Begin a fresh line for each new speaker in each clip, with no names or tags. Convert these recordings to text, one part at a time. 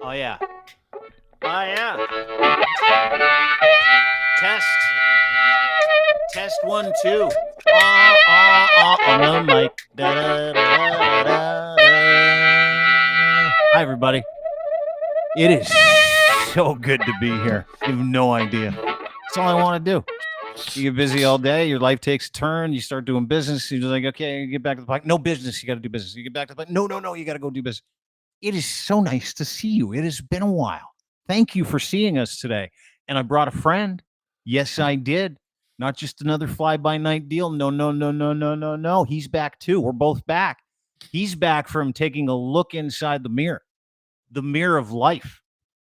Oh, yeah. Oh, yeah. Test. Test 1, 2. On the mic. Da-da-da-da-da-da. Hi, everybody. It is so good to be here. You have no idea. That's all I want to do. You get busy all day. Your life takes a turn. You start doing business. You're like, okay, you get back to the podcast. No business. You got to do business. You get back to the podcast. No. You got to go do business. It is so nice to see you. It has been a while. Thank you for seeing us today. And I brought a friend. Yes, I did. Not just another fly-by-night deal. No. He's back too. We're both back. He's back from taking a look inside the mirror of life,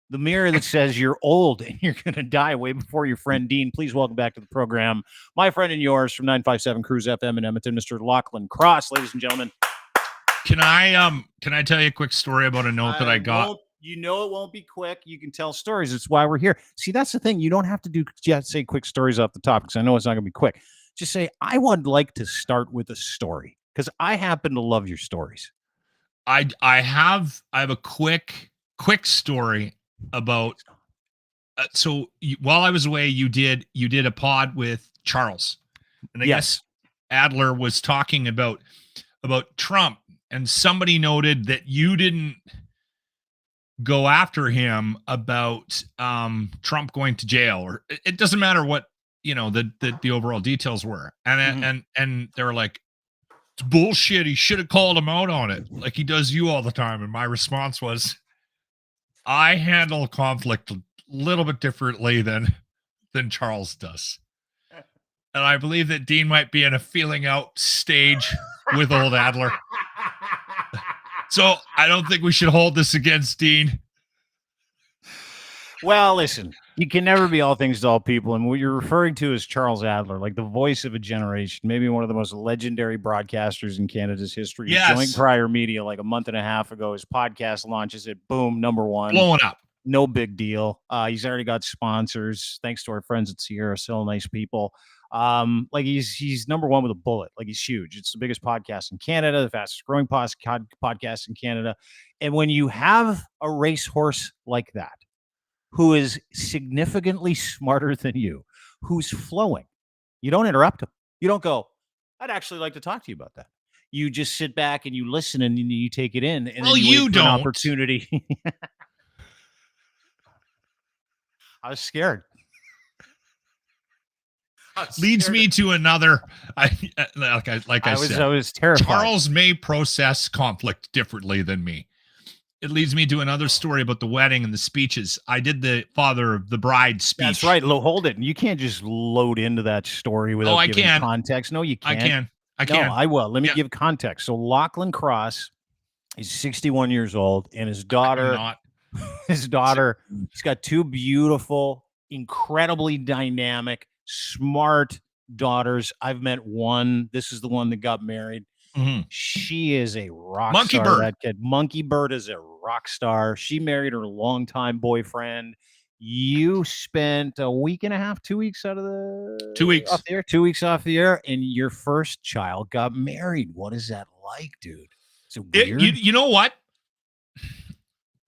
the mirror that says you're old and you're going to die way before your friend Dean. Please welcome back to the program, my friend and yours from 957 Cruise FM in Edmonton, Mr. Lochlin Cross, ladies and gentlemen.
Can I tell you a quick story about a note that I got?
You know it won't be quick. You can tell stories. That's why we're here. See, that's the thing. You don't have to say quick stories off the top because I know it's not going to be quick. Just say, I would like to start with a story because I happen to love your stories.
I have a quick story about. While I was away, you did a pod with Charles, and I guess Adler was talking about Trump, and somebody noted that you didn't go after him about Trump going to jail, or it doesn't matter what the overall details were, and they were like, it's bullshit. He should have called him out on it like he does you all the time. And my response was, I handle conflict a little bit differently than Charles does. And I believe that Dean might be in a feeling out stage with old Adler. So I don't think we should hold this against Dean.
Well, listen, you can never be all things to all people. And what you're referring to is Charles Adler, like the voice of a generation, maybe one of the most legendary broadcasters in Canada's history.
Yes.
He joined Prior Media like a month and a half ago. His podcast launches it. Boom, number one.
Blowing up.
No big deal. He's already got sponsors. Thanks to our friends at Sierra, still nice people. Like he's number one with a bullet. Like he's huge. It's the biggest podcast in Canada, the fastest growing podcast in Canada. And when you have a racehorse like that, who is significantly smarter than you, who's flowing, you don't interrupt him. You don't go, I'd actually like to talk to you about that. You just sit back and you listen and you take it in. And
well,
then
you don't.
An opportunity. I was scared.
Leads me to another. I said,
I was terrified.
Charles may process conflict differently than me. It leads me to another story about the wedding and the speeches. I did the father of the bride speech.
That's right. Hold it. You can't just load into that story without giving context. No, you can't.
I can.
I will. Let me give context. So Lochlin Cross is 61 years old, and his daughter, he's got two beautiful, incredibly dynamic, smart daughters. I've met one. This is the one that got married.
Mm-hmm.
She is a rock
Monkey
star.
Bird.
That kid, Monkey Bird, is a rock star. She married her longtime boyfriend. You spent a week and a half, 2 weeks out of the
2 weeks
off the air, 2 weeks off the air, and your first child got married. What is that like, dude? Is it weird?
You know what?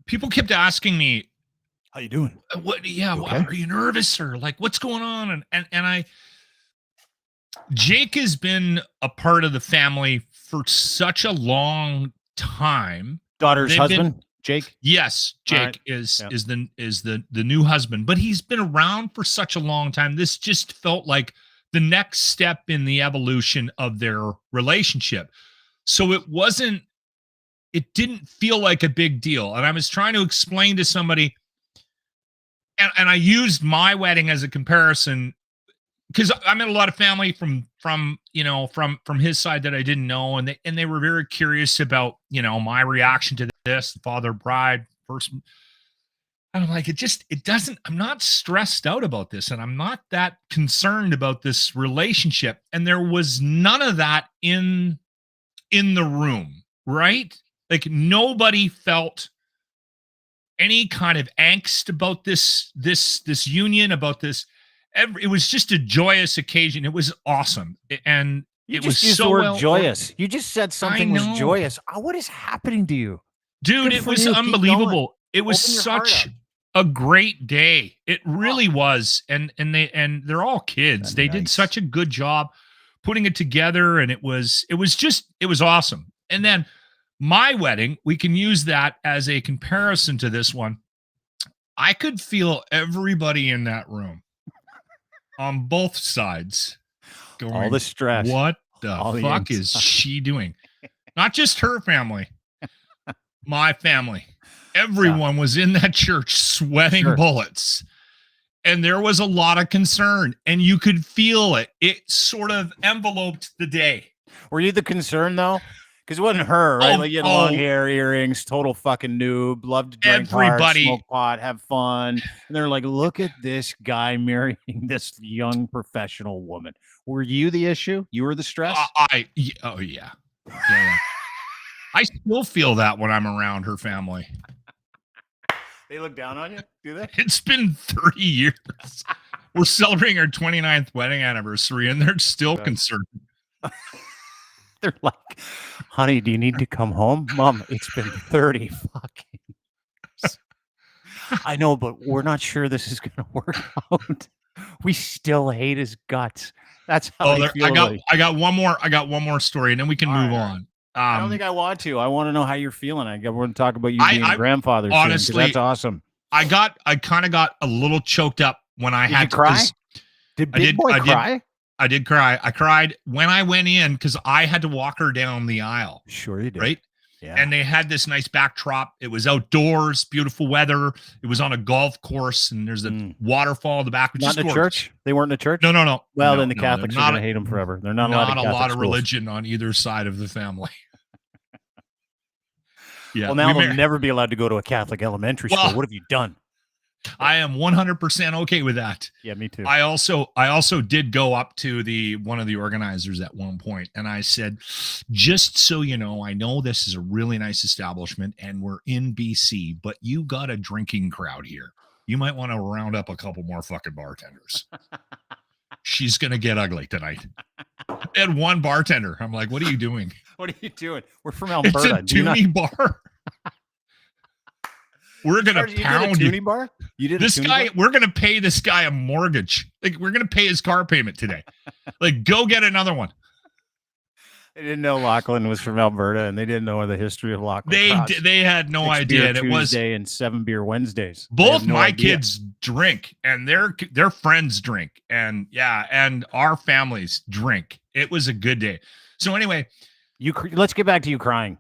People kept asking me,
"How you doing?
What? Yeah, okay? Are you nervous or like what's going on?" And Jake has been a part of the family for such a long time.
Daughter's husband, Jake.
Yes, Jake is the new husband, but he's been around for such a long time. This just felt like the next step in the evolution of their relationship. So it didn't feel like a big deal. And I was trying to explain to somebody, and I used my wedding as a comparison because I met a lot of family from his side that I didn't know, and they were very curious about my reaction to this father bride first. And I'm like, it doesn't. I'm not stressed out about this, and I'm not that concerned about this relationship. And there was none of that in the room, right? Like nobody felt any kind of angst about this union, about this. It was just a joyous occasion. It was awesome. And it was so well
joyous. You just said something was joyous. What is happening to you?
Dude, it was unbelievable. It was
Open your heart
such
up.
a great day. It really was. And they're all kids. They did
Nice.
such a good job putting it together, and it was awesome. And then my wedding, we can use that as a comparison to this one. I could feel everybody in that room on both sides going,
all the stress.
What the
all the
fuck is she doing? Not just her family, my family. Everyone was in that church sweating bullets. And there was a lot of concern, and you could feel it. It sort of enveloped the day.
Were you the concern, though? Because it wasn't her, right? Like, you had long hair, earrings, total fucking noob, loved to drink hard, smoke pot, have fun. And they're like, look at this guy marrying this young professional woman. Were you the issue? You were the stress?
Yeah. I still feel that when I'm around her family.
They look down on you, do they?
It's been 30 years. We're celebrating our 29th wedding anniversary, and they're still concerned.
They're like, honey, do you need to come home? Mom, it's been 30 fucking years. I know, but we're not sure this is going to work out. We still hate his guts. That's how they feel.
I got one more story, and then we can move on.
I don't think I want to. I want to know how you're feeling. I want to talk about you being a grandfather.
Honestly,
soon, that's awesome.
I kind of got a little choked up when I had to
cry. Did Big Boy cry?
I did cry. I cried when I went in because I had to walk her down the aisle.
Sure you did.
Right?
Yeah.
And they had this nice backdrop. It was outdoors, beautiful weather. It was on a golf course, and there's a waterfall in the back.
Not in the church? They weren't in the church?
No.
Well, then the Catholics are going to hate them forever. They're not allowed a lot of
religion on either side of the family.
Yeah. Well, now they'll never be allowed to go to a Catholic elementary school. What have you done?
I am 100% okay with that.
Yeah, me too.
I also did go up to one of the organizers at one point, and I said, just so you know, I know this is a really nice establishment and we're in BC, but you got a drinking crowd here. You might want to round up a couple more fucking bartenders. She's going to get ugly tonight. And one bartender. I'm like, what are you doing?
What are you doing? We're from Alberta.
It's a toonie bar. We're gonna pound you.
Bar? You did
this guy. Bar? We're gonna pay this guy a mortgage. Like, we're gonna pay his car payment today. Like, go get another one.
They didn't know Lochlin was from Alberta, and they didn't know the history of Lochlin.
They had no idea.
And it was Tuesday and 7 beer Wednesdays.
Both my kids drink, and their friends drink, and our families drink. It was a good day. So anyway,
let's get back to you crying.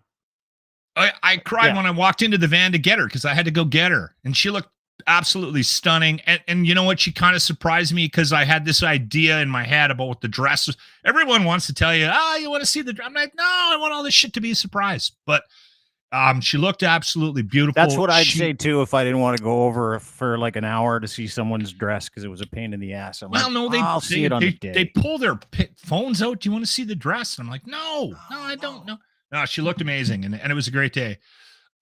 I cried when I walked into the van to get her because I had to go get her, and she looked absolutely stunning. And you know what? She kind of surprised me because I had this idea in my head about what the dress was. Everyone wants to tell you, you want to see the. I'm like, no, I want all this shit to be a surprise. But she looked absolutely beautiful.
That's what I'd say too if I didn't want to go over for like an hour to see someone's dress because it was a pain in the ass. I'll see it on the day.
They pull their phones out. Do you want to see the dress? And I'm like, no, I don't know. No, she looked amazing, and it was a great day.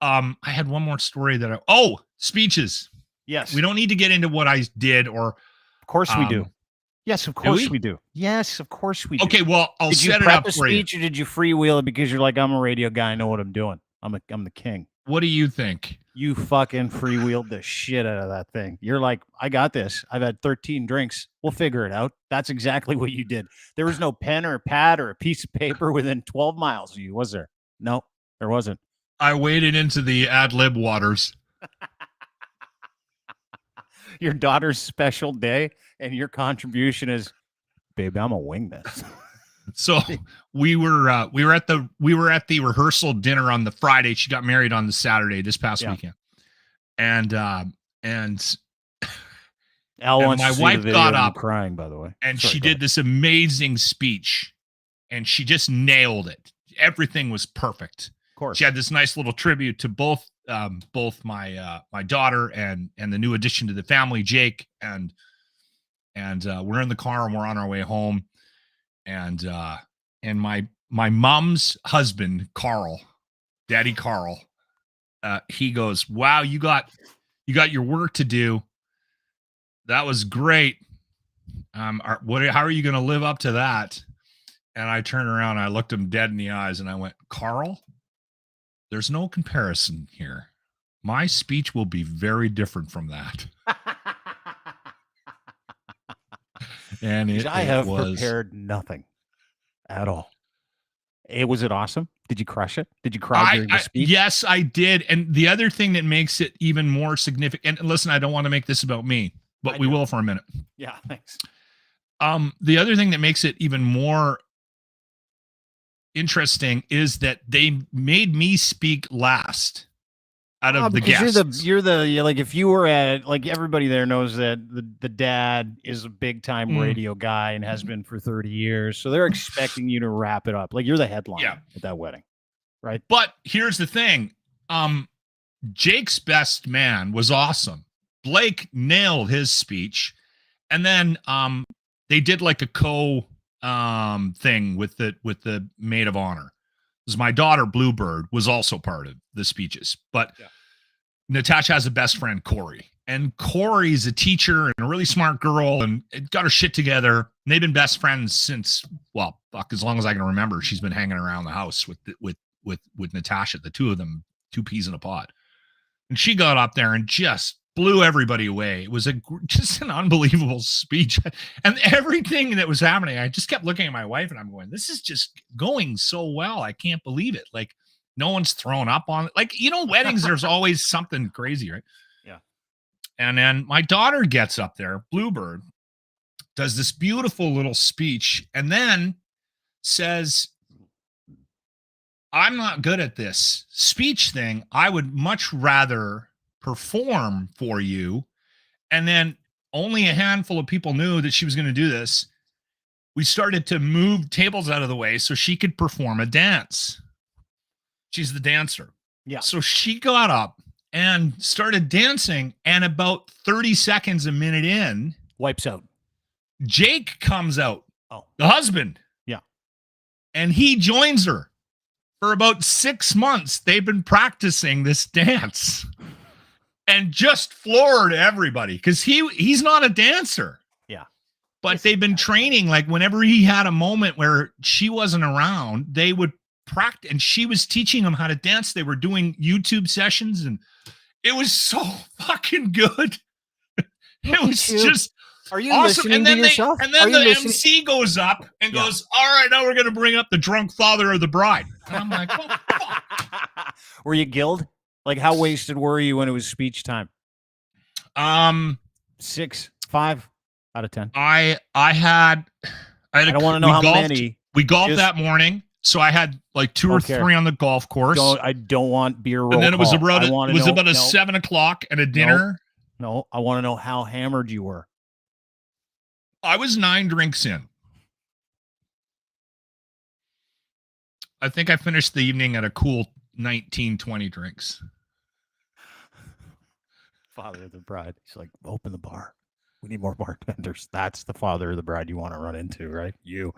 I had one more story speeches.
Yes.
We don't need to get into what I did Of
course we do. Yes, of course we do. Yes, of course we do.
Okay, well, I'll set it up for you.
Or did you freewheel it because you're like, I'm a radio guy, I know what I'm doing. I'm the king.
What do you think?
You fucking freewheeled the shit out of that thing. You're like, I got this. I've had 13 drinks. We'll figure it out. That's exactly what you did. There was no pen or a pad or a piece of paper within 12 miles of you, was there? No, there wasn't.
I waded into the ad lib waters.
Your daughter's special day, and your contribution is, baby, I'm gonna wing this.
So we were at the rehearsal dinner on the Friday. She got married on the Saturday this past weekend, and
Al wants
my wife got up
crying, by the way,
and she did this amazing speech, and she just nailed it. Everything was perfect.
Of course,
she had this nice little tribute to both my daughter and the new addition to the family, Jake, and we're in the car and we're on our way home. And my mom's husband, Carl, Daddy Carl, he goes, wow, you got your work to do. That was great. How are you going to live up to that? And I turned around, and I looked him dead in the eyes, and I went, Carl, there's no comparison here. My speech will be very different from that. And
I have prepared nothing at all. Was it awesome? Did you crush it? Did you cry during the speech?
Yes, I did. And the other thing that makes it even more significant, and listen, I don't want to make this about me, but we will for a minute.
Yeah, thanks.
The other thing that makes it even more interesting is that they made me speak last out of the guests.
You're like, if you were at, like, everybody there knows that the dad is a big time radio guy and has been for 30 years. So they're expecting you to wrap it up. Like, you're the headline at that wedding, right?
But here's the thing. Jake's best man was awesome. Blake nailed his speech. And then they did like a thing with the maid of honor. Because my daughter Bluebird was also part of the speeches, but Natasha has a best friend, Corey, and Corey's a teacher and a really smart girl and got her shit together. And they've been best friends since, well, fuck, as long as I can remember. She's been hanging around the house with Natasha, the two of them, two peas in a pod. And she got up there and just blew everybody away. It was just an unbelievable speech. And everything that was happening, I just kept looking at my wife and I'm going, this is just going so well. I can't believe it. Like, no one's thrown up on it. Like, weddings, there's always something crazy, right?
Yeah.
And then my daughter gets up there, Bluebird, does this beautiful little speech, and then says, I'm not good at this speech thing. I would much rather perform for you. And then only a handful of people knew that she was going to do this. We started to move tables out of the way so she could perform a dance. She's the dancer.
Yeah.
So she got up and started dancing, and about 30 seconds, a minute in,
wipes out.
Jake comes out.
Oh,
the husband.
Yeah.
And he joins her. For about 6 months, they've been practicing this dance and just floored everybody because he's not a dancer.
Yeah.
But they've been training. Like, whenever he had a moment where she wasn't around, they would practice, and she was teaching him how to dance. They were doing YouTube sessions, and it was so fucking good. It was just
Are you
awesome.
listening to yourself?
And then the MC goes up and goes, all right, now we're going to bring up the drunk father of the bride. And I'm like, oh, fuck.
Were you gilled? Like, how wasted were you when it was speech time? 6, 5 out of 10.
I
don't want to know how many.
We golfed that morning. So I had like 2 or 3 on the golf course.
I don't want beer roll.
And then it was
call.
about a 7 o'clock and a dinner.
No, I want to know how hammered you were.
I was 9 drinks in. I think I finished the evening at a cool 19, 20 drinks.
Father of the bride. He's like, open the bar. We need more bartenders. That's the father of the bride you want to run into, right? You're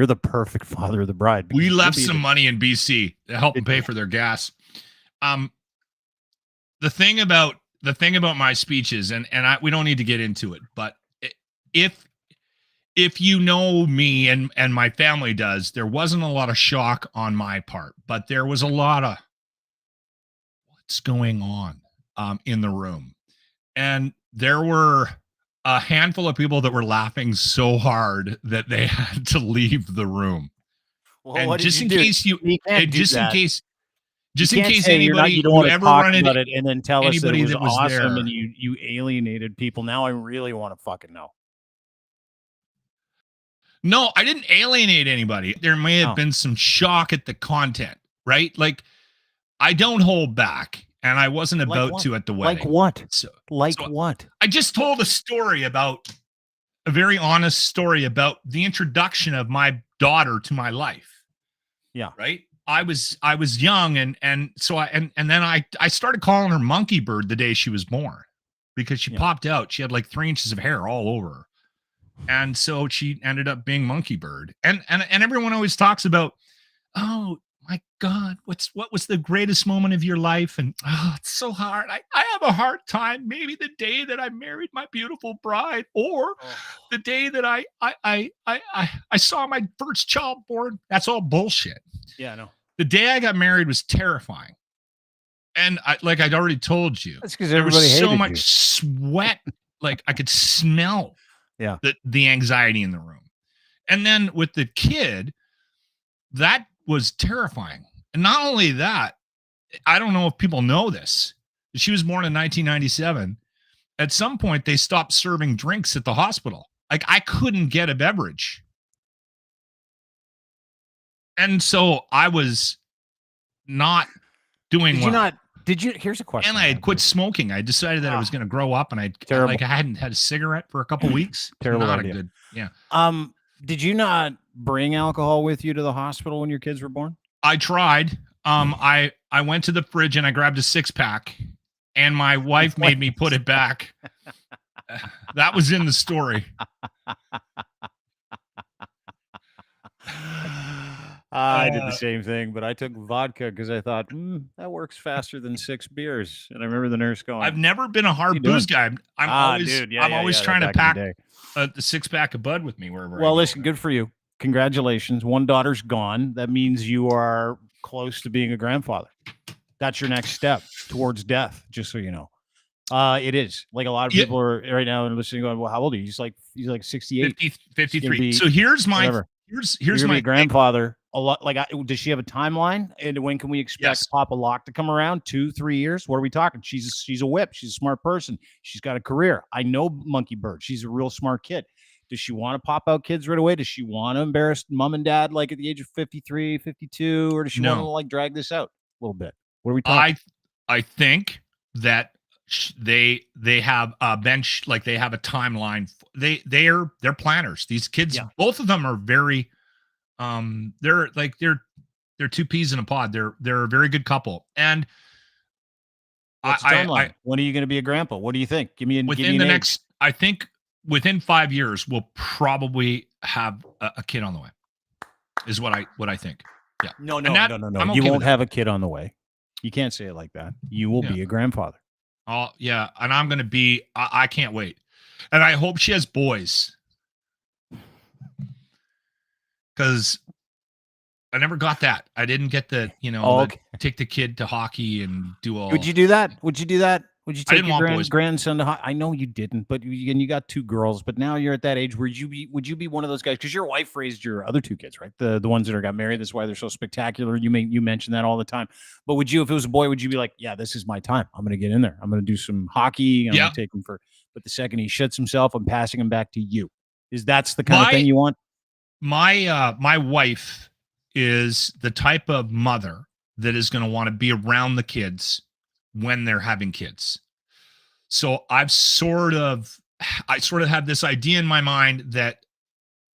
the perfect father of the bride.
We left some money in BC to help them pay for their gas. The thing about my speeches, and we don't need to get into it, but if you know me and my family does, there wasn't a lot of shock on my part, but there was a lot of what's going on in the room. And there were a handful of people that were laughing so hard that they had to leave the room.
Well,
and just in case
anybody you don't want to talk about it and then tell us that it was awesome and you alienated people. Now I really want to fucking know.
No, I didn't alienate anybody. There may have been some shock at the content, right? Like, I don't hold back, and I wasn't about to at the wedding.
Like what?
So
what?
I just told a very honest story about the introduction of my daughter to my life.
Yeah.
Right? I was young, and then I started calling her Monkey Bird the day she was born because she popped out. She had like 3 inches of hair all over her. And so she ended up being Monkey Bird. And everyone always talks about, oh my God, what was the greatest moment of your life? And it's so hard. I have a hard time. Maybe the day that I married my beautiful bride, or the day that I saw my first child born. That's all bullshit.
Yeah, I know.
The day I got married was terrifying. And like I'd already told you,
That's because
there
everybody
was so
hated
much
you.
sweat. Like I could smell
Yeah.
the anxiety in the room. And then with the kid, that was terrifying. And not only that, I don't know if people know this. She was born in 1997. At some point, they stopped serving drinks at the hospital. Like I couldn't get a beverage. And so I was not doing
Did
well.
you not? Did you? Here's a question.
And I had quit smoking. I decided that I was going to grow up, and I hadn't had a cigarette for a couple weeks.
Terrible
Not
idea.
a good. Yeah.
Did you not bring alcohol with you to the hospital when your kids were born?
I tried. I went to the fridge and I grabbed a 6-pack, and my wife made me put it back. That was in the story.
I did the same thing, but I took vodka because I thought that works faster than 6 beers. And I remember the nurse going,
I've never been a hard booze guy. I'm always trying to pack the 6-pack of Bud with me wherever.
Well, listen, good for you. Congratulations. One daughter's gone. That means you are close to being a grandfather. That's your next step towards death, just so you know. It is. Like a lot of people are right now and listening going, well, how old are you? He's like 68.
53. So here's my here's my
grandfather. A lot like does she have a timeline? And when can we expect Papa Locke to come around? 2-3 years? What are we talking? She's a whip. She's a smart person. She's got a career. I know Monkey Bird. She's a real smart kid. Does she want to pop out kids right away? Does she want to embarrass mom and dad like at the age of 53, 52? Or does she want to like drag this out a little bit? What are we talking?
I think that they have a bench, like they have a timeline. They're planners. These kids, both of them are very they're two peas in a pod. They're a very good couple. And
when are you going to be a grandpa? What do you think? Give me
the next. I think within 5 years we'll probably have a kid on the way. Is what I think. Yeah.
No. You won't have a kid on the way. You can't say it like that. You will be a grandfather.
Oh yeah, and I'm going to be. I can't wait, and I hope she has boys. Because I never got that. I didn't get the, take the kid to hockey and do all.
Would you do that? Would you take your grandson to hockey? I know you didn't, but you got 2 girls. But now you're at that age. Would you be one of those guys? Because your wife raised your other 2 kids, right? The ones that got married. That's why they're so spectacular. You mention that all the time. But would you, if it was a boy, would you be like, yeah, this is my time. I'm going to get in there. I'm going to do some hockey. I'm going to take him for. But the second he shits himself, I'm passing him back to you. That's the kind of thing you want?
My wife is the type of mother that is going to want to be around the kids when they're having kids. So I sort of have this idea in my mind that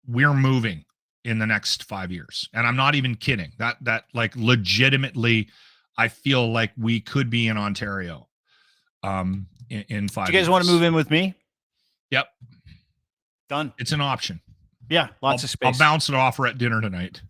we're moving in the next 5 years. And I'm not even kidding. That like legitimately, I feel like we could be in Ontario in 5 years.
Do you guys want to move in with me?
Yep.
Done.
It's an option.
Yeah, lots of space.
I'll bounce an offer at dinner tonight.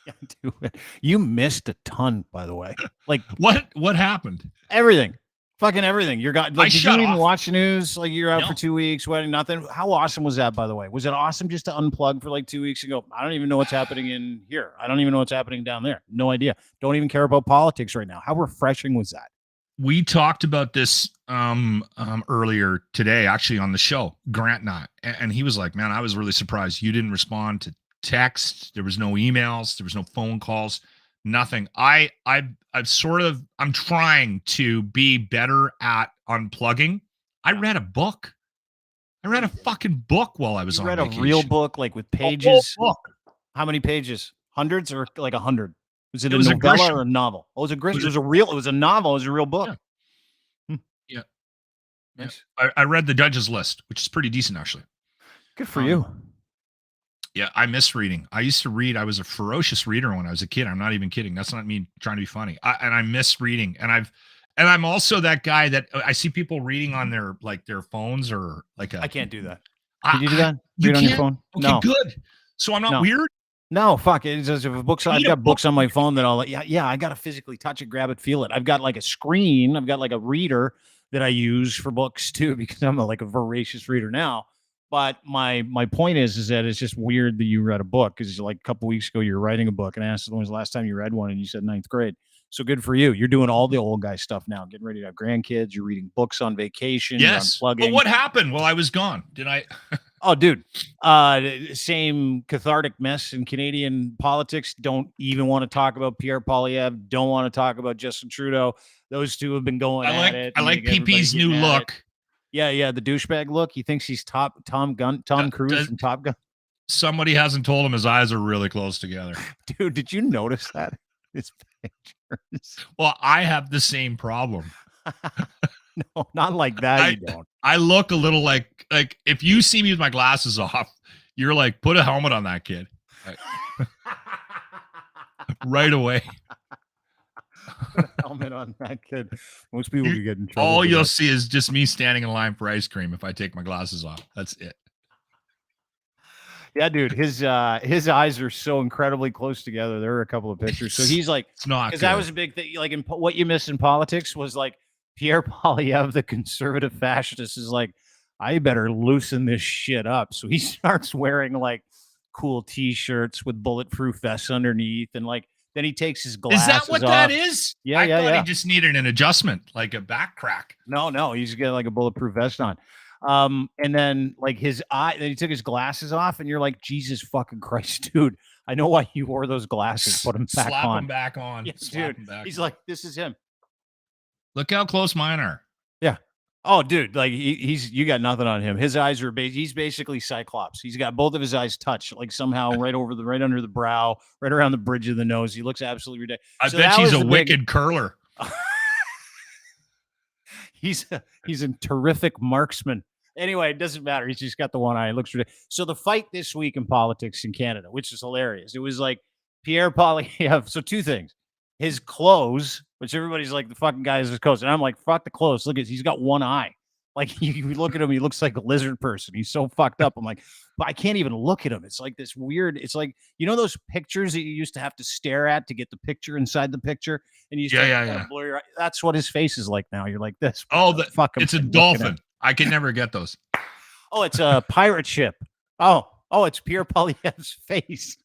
Yeah, do it. You missed a ton, by the way. Like
what happened?
Everything. Fucking everything. Did you even watch the news? Like you're out for 2 weeks, wedding, nothing. How awesome was that, by the way? Was it awesome just to unplug for like 2 weeks and go, I don't even know what's happening in here. I don't even know what's happening down there. No idea. Don't even care about politics right now. How refreshing was that?
We talked about this earlier today, actually, on the show, Grant and I, and he was like, man, I was really surprised you didn't respond to text. There was no emails. There was no phone calls, nothing. I'm trying to be better at unplugging. I read a book. I read a fucking book while I was on vacation.
You read a real book, like with pages? How many pages? Hundreds or like 100? Was it a novella or a novel? Oh, it was a novel. It was a real book.
Yeah.
Nice.
I read The Judge's List, which is pretty decent, actually.
Good for you.
Yeah, I miss reading. I used to read. I was a ferocious reader when I was a kid. I'm not even kidding. That's not me trying to be funny. I miss reading. And I'm also that guy that I see people reading on their phones or like
I can't do that. Can you do that?
You
read on your phone?
Okay,
no.
Good. So I'm not weird.
No, fuck it. It's if books. I've got books on my phone that I'll I got to physically touch it, grab it, feel it. I've got like a screen. I've got like a reader that I use for books too because I'm like a voracious reader now. But my point is that it's just weird that you read a book because like a couple weeks ago you were writing a book and I asked when was the last time you read one and you said 9th grade. So good for you. You're doing all the old guy stuff now, getting ready to have grandkids. You're reading books on vacation.
Yes.
You're unplugging.
But what happened while I was gone? Did I?
Oh, dude. Same cathartic mess in Canadian politics. Don't even want to talk about Pierre Poilievre. Don't want to talk about Justin Trudeau. Those two have been going at it.
I like PP's new look.
Yeah, the douchebag look. He thinks he's Tom Cruise from Top Gun.
Somebody hasn't told him his eyes are really close together.
Dude, did you notice that? His pictures.
Well, I have the same problem.
No, not like that. You don't.
I look a little like if you see me with my glasses off, you're like, put a helmet on that kid. Right away.
Put a helmet on that kid. Most people could get in trouble.
All you'll see is just me standing in line for ice cream if I take my glasses off. That's it.
Yeah, dude, his eyes are so incredibly close together. There are a couple of pictures. So he's like,
it's not, because
that was a big thing. Like, what you miss in politics was like Pierre Poilievre, the conservative fascist, is like, I better loosen this shit up. So he starts wearing like cool T-shirts with bulletproof vests underneath, and like then he takes his glasses off.
Is that what that is?
Yeah,
I thought he just needed an adjustment, like a back crack.
No, he's got like a bulletproof vest on. And then like his eye, then he took his glasses off, and you're like, Jesus fucking Christ, dude. I know why you wore those glasses. Put them back
Slap
on.
Him back on.
Yes, dude. He's like, this is him.
Look how close mine are.
Yeah. Oh, dude, like you got nothing on him. His eyes are he's basically Cyclops. He's got both of his eyes touched, like somehow right under the brow, right around the bridge of the nose. He looks absolutely ridiculous.
I bet he's a wicked curler.
He's a terrific marksman. Anyway, it doesn't matter. He's just got the one eye. It looks ridiculous. So the fight this week in politics in Canada, which is hilarious. It was like Pierre Poilievre. So two things. His clothes, which everybody's like, the fucking guy is his clothes. And I'm like, fuck the clothes. Look, he's got one eye. Like, you look at him, he looks like a lizard person. He's so fucked up. I'm like, but I can't even look at him. It's like this weird, it's like, you know, those pictures that you used to have to stare at to get the picture inside the picture? And you just blur your eye. That's what his face is like now. You're like this.
Oh, it's a dolphin. I can never get those.
Oh, it's a pirate ship. Oh, it's Pierre Poilievre's face.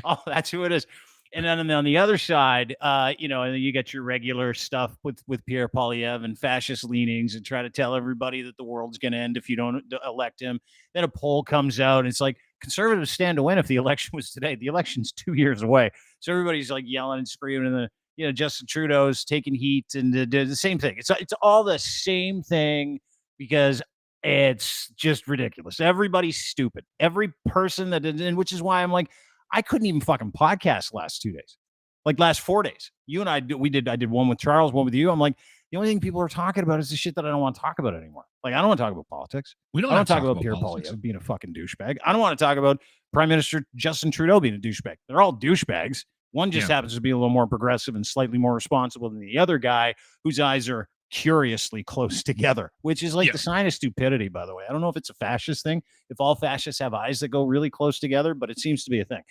Oh, that's who it is. And then on the other side, and then you get your regular stuff with Pierre Poilievre and fascist leanings, and try to tell everybody that the world's going to end if you don't elect him. Then a poll comes out, and it's like, conservatives stand to win if the election was today. The election's 2 years away. So everybody's like yelling and screaming, and Justin Trudeau's taking heat, and the same thing. It's all the same thing, because it's just ridiculous. Everybody's stupid. Every person and which is why I'm like, I couldn't even fucking podcast last 2 days, like last 4 days. You and I did one with Charles, one with you. I'm like, the only thing people are talking about is the shit that I don't want to talk about anymore. Like, I don't want to talk about politics. I don't want to talk about Pierre Poilievre being a fucking douchebag. I don't want to talk about Prime Minister Justin Trudeau being a douchebag. They're all douchebags. One just happens to be a little more progressive and slightly more responsible than the other guy, whose eyes are curiously close together, which is like the sign of stupidity, by the way. I don't know if it's a fascist thing, if all fascists have eyes that go really close together, but it seems to be a thing.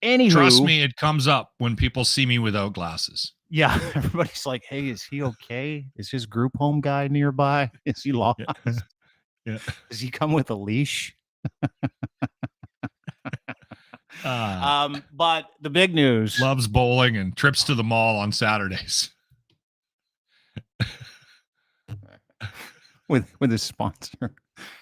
Anywho,
trust me, it comes up when people see me without glasses.
Yeah, everybody's like, hey, is he okay? Is his group home guy nearby? Is he lost?
Yeah.
Does he come with a leash? But the big news,
loves bowling and trips to the mall on Saturdays.
with his sponsor,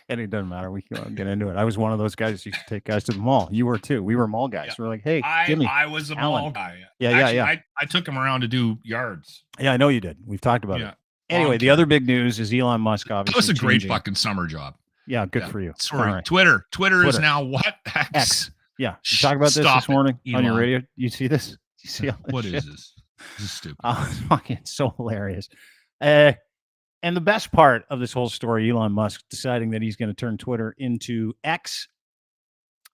and it doesn't matter. We can get into it. I was one of those guys who used to take guys to the mall. You were too. We were mall guys. We're like, hey, Jimmy,
I was a mall guy.
Yeah.
I took him around to do yards.
Yeah, I know you did. We've talked about it. Anyway, the other big news is Elon Musk. Obviously,
that was a great fucking summer job.
Yeah, good for you.
Sorry, right. Twitter is now what?
X. Yeah, you talk about this morning on your radio. You see this? You see
what is this? This is stupid.
It's so hilarious. And the best part of this whole story, Elon Musk deciding that he's going to turn Twitter into X.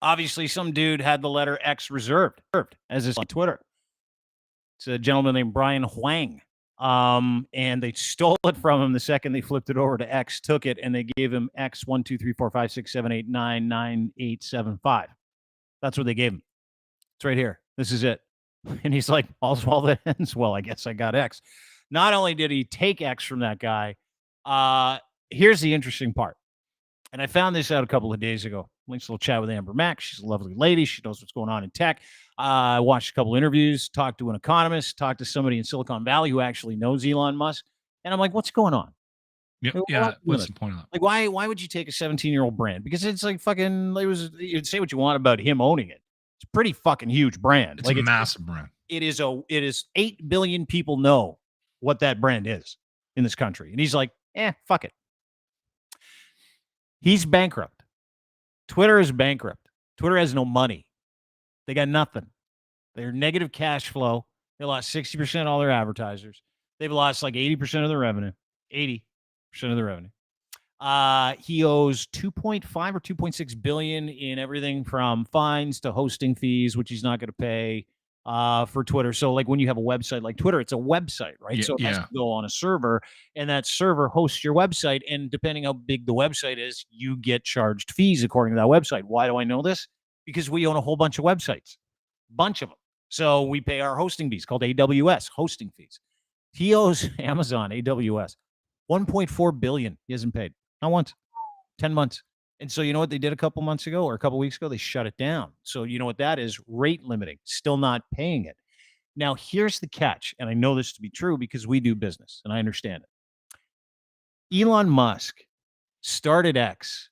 Obviously, some dude had the letter X reserved as his Twitter. It's a gentleman named Brian Huang. And they stole it from him the second they flipped it over to X, took it, and they gave him X 1, 2, 3, 4, 5, 6, 7, 8, 9, 9, 8, 7, 5. That's what they gave him. It's right here. This is it. And he's like, all's well that ends well. I guess I got X. Not only did he take X from that guy, here's the interesting part. And I found this out a couple of days ago. Nice little chat with Amber Mack. She's a lovely lady. She knows what's going on in tech. I watched a couple interviews, talked to an economist, talked to somebody in Silicon Valley who actually knows Elon Musk. And I'm like, what's going on?
Yeah. What's the point of that?
Like, why would you take a 17-year-old brand? Because it's like fucking, you'd say what you want about him owning it. It's a pretty fucking huge brand.
It's a massive brand.
It is 8 billion people know what that brand is in this country. And he's like, fuck it. He's bankrupt. Twitter is bankrupt. Twitter has no money. They got nothing. They're negative cash flow. They lost 60% of all their advertisers. They've lost like 80% of their revenue. 80% of the revenue. He owes 2.5 or 2.6 billion in everything from fines to hosting fees, which he's not going to pay for Twitter. So like when you have a website like Twitter, it's a website, right? So it has to go on a server, and that server hosts your website. And depending how big the website is, you get charged fees according to that website. Why do I know this? Because we own a whole bunch of websites, bunch of them. So we pay our hosting fees called AWS hosting fees. He owes Amazon AWS 1.4 billion. He hasn't paid, not once, 10 months. And so you know what they did a couple months ago or a couple weeks ago? They shut it down. So you know what that is? Rate limiting, still not paying it. Now, here's the catch, and I know this to be true because we do business, and I understand it. Elon Musk started X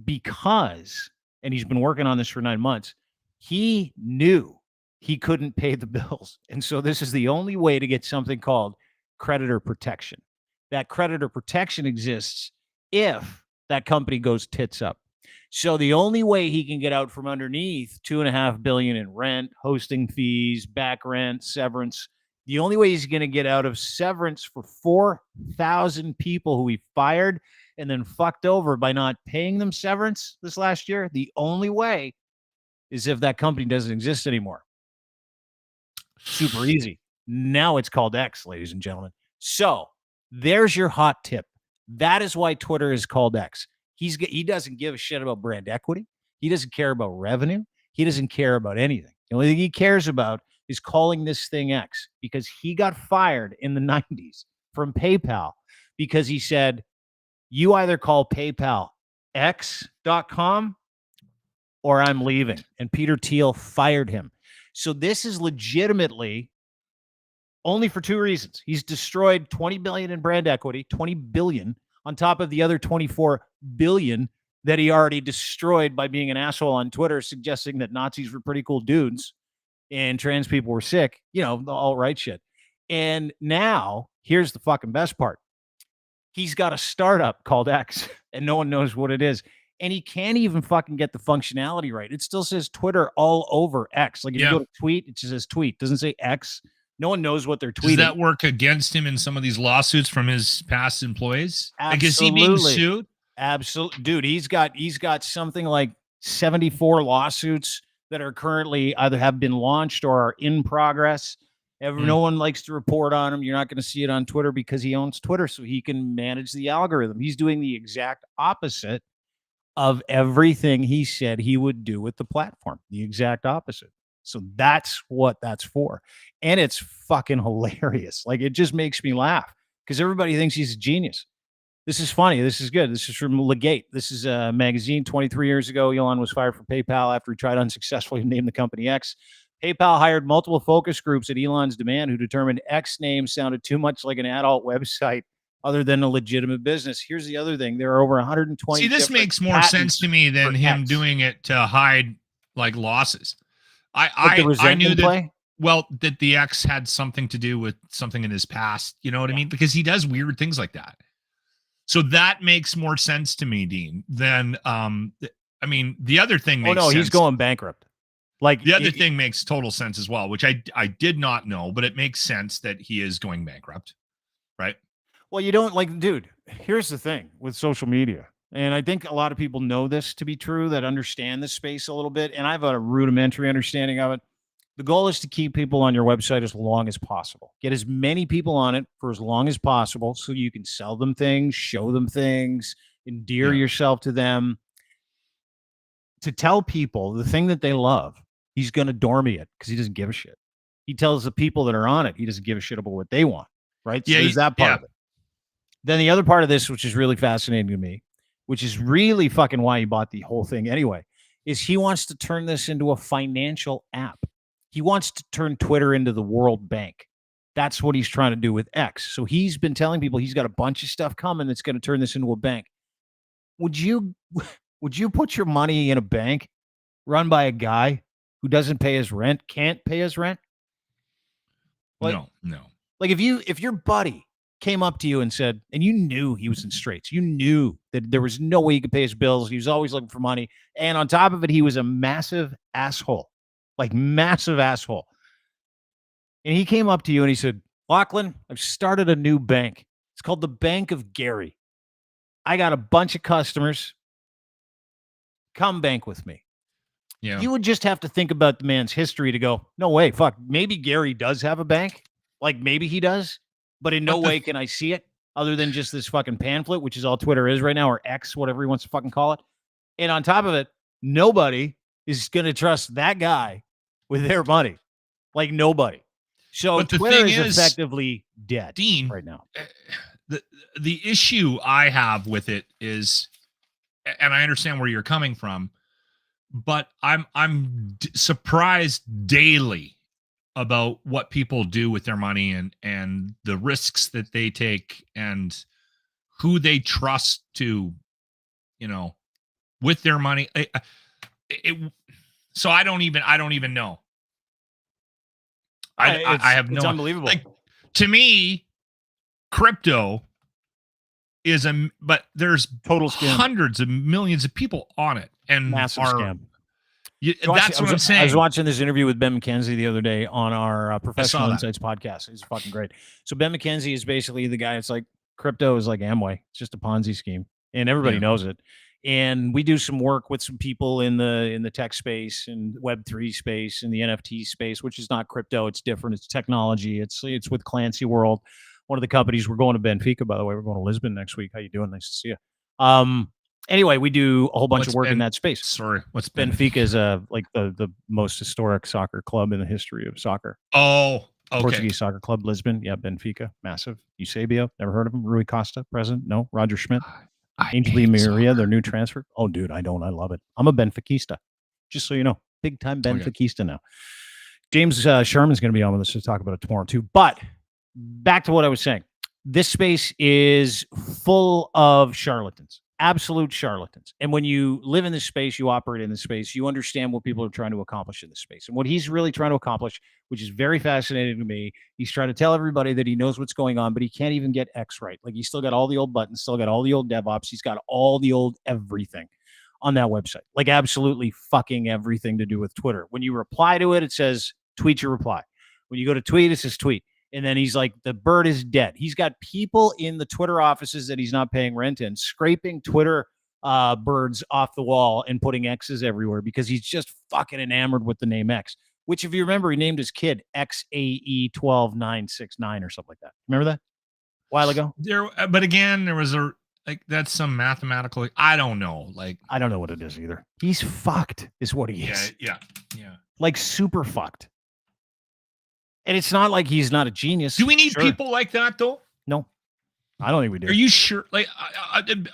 because, and he's been working on this for 9 months, he knew he couldn't pay the bills. And so this is the only way to get something called creditor protection. That creditor protection exists if that company goes tits up. So the only way he can get out from underneath $2.5 billion in rent, hosting fees, back rent, severance, the only way he's going to get out of severance for 4,000 people who he fired and then fucked over by not paying them severance this last year, the only way is if that company doesn't exist anymore. Super easy. Now it's called X, ladies and gentlemen. So there's your hot tip. That is why Twitter is called X. He doesn't give a shit about brand equity. He doesn't care about revenue. He doesn't care about anything. The only thing he cares about is calling this thing X, because he got fired in the 90s from PayPal because he said, you either call PayPal X.com or I'm leaving. And Peter Thiel fired him. So this is legitimately only for two reasons. He's destroyed 20 billion in brand equity, 20 billion on top of the other 24 billion that he already destroyed by being an asshole on Twitter, suggesting that Nazis were pretty cool dudes and trans people were sick, the alt-right shit. And now here's the fucking best part. He's got a startup called X and no one knows what it is. And he can't even fucking get the functionality right. It still says Twitter all over X. Like if you go to tweet, it just says tweet. Doesn't say X. No one knows what they're tweeting.
Does that work against him in some of these lawsuits from his past employees?
Absolutely.
Like, is he being sued?
Absolutely. Dude, he's got something like 74 lawsuits that are currently either have been launched or are in progress. No one likes to report on him. You're not going to see it on Twitter because he owns Twitter, so he can manage the algorithm. He's doing the exact opposite of everything he said he would do with the platform. The exact opposite. So that's what that's for. And it's fucking hilarious. Like, it just makes me laugh because everybody thinks he's a genius. This is funny. This is good. This is from Legate. This is a magazine. 23 years ago, Elon was fired from PayPal after he tried unsuccessfully to name the company X. PayPal hired multiple focus groups at Elon's demand who determined X name sounded too much like an adult website other than a legitimate business. Here's the other thing. There are over 120.
See, this makes more sense to me than him doing it to hide like losses. I knew that, that the X had something to do with something in his past. You know what I mean? Because he does weird things like that. So that makes more sense to me, Dean, than, the other thing makes sense.
He's going bankrupt. Like
the other thing makes total sense as well, which I did not know, but it makes sense that he is going bankrupt, right?
Well, you don't dude, here's the thing with social media. And I think a lot of people know this to be true, that understand this space a little bit. And I have a rudimentary understanding of it. The goal is to keep people on your website as long as possible. Get as many people on it for as long as possible so you can sell them things, show them things, endear yourself to them. To tell people the thing that they love, he's going to dormy it because he doesn't give a shit. He tells the people that are on it, he doesn't give a shit about what they want, right? So there's that part of it. Then the other part of this, which is really fascinating to me, which is really fucking why he bought the whole thing anyway, is he wants to turn this into a financial app. He wants to turn Twitter into the World Bank. That's what he's trying to do with X. So he's been telling people he's got a bunch of stuff coming that's going to turn this into a bank. Would you put your money in a bank run by a guy who doesn't pay his rent, can't pay his rent? Like,
no.
Like if your buddy came up to you and said, and you knew he was in straits, you knew that there was no way he could pay his bills, he was always looking for money, and on top of it, he was a massive asshole, like massive asshole. And he came up to you and he said, Lochlin, I've started a new bank. It's called the Bank of Gary. I got a bunch of customers. Come bank with me.
Yeah.
You would just have to think about the man's history to go, no way, fuck, maybe Gary does have a bank. Like maybe he does, but in no way can I see it other than just this fucking pamphlet, which is all Twitter is right now, or X, whatever he wants to fucking call it. And on top of it, nobody is going to trust that guy with their money. Like nobody. So Twitter is effectively dead,
Dean,
right now.
The issue I have with it is, and I understand where you're coming from, but I'm surprised daily about what people do with their money and the risks that they take and who they trust to, with their money. So I don't even know. I have no.
It's unbelievable.
Like, to me, crypto is but there's
total scam.
Hundreds of millions of people on it, and
massive scam.
That's what I'm saying.
I was watching this interview with Ben McKenzie the other day on our Professional Insights podcast. It's fucking great. So Ben McKenzie is basically the guy. It's like crypto is like Amway. It's just a Ponzi scheme, and everybody knows it. And we do some work with some people in the tech space and Web3 space and the NFT space, which is not crypto. It's different. It's technology. It's with Clancy World, one of the companies. We're going to Benfica, by the way. We're going to Lisbon next week. How you doing? Nice to see you. Anyway, we do a whole bunch of work in that space.
Sorry, what's
Benfica is like the most historic soccer club in the history of soccer.
Oh, okay.
Portuguese soccer club, Lisbon. Yeah, Benfica, massive. Eusebio, never heard of him. Rui Costa, president. No, Roger Schmidt. Angel Di Maria, their new transfer. Oh, dude, I don't. I love it. I'm a Benfiquista, just so you know. Big time Benfiquista now. James Sherman's going to be on with us to talk about it tomorrow too. But back to what I was saying. This space is full of charlatans. Absolute charlatans. And when you live in this space, you operate in this space, you understand what people are trying to accomplish in this space. And what he's really trying to accomplish, which is very fascinating to me, he's trying to tell everybody that he knows what's going on, but he can't even get X right. Like he's still got all the old buttons, still got all the old DevOps. He's got all the old everything on that website. Like absolutely fucking everything to do with Twitter. When you reply to it, it says tweet your reply. When you go to tweet, it says tweet. And then he's like, the bird is dead. He's got people in the Twitter offices that he's not paying rent in, scraping Twitter birds off the wall and putting X's everywhere because he's just fucking enamored with the name X, which if you remember, he named his kid XAE12969 or something like that. Remember that? A while ago?
But again, there was that's some mathematical, I don't know. Like,
I don't know what it is either. He's fucked is what he is.
Yeah.
Like super fucked. And it's not like he's not a genius.
Do we need people like that, though?
No, I don't think we do.
Are you sure? Like,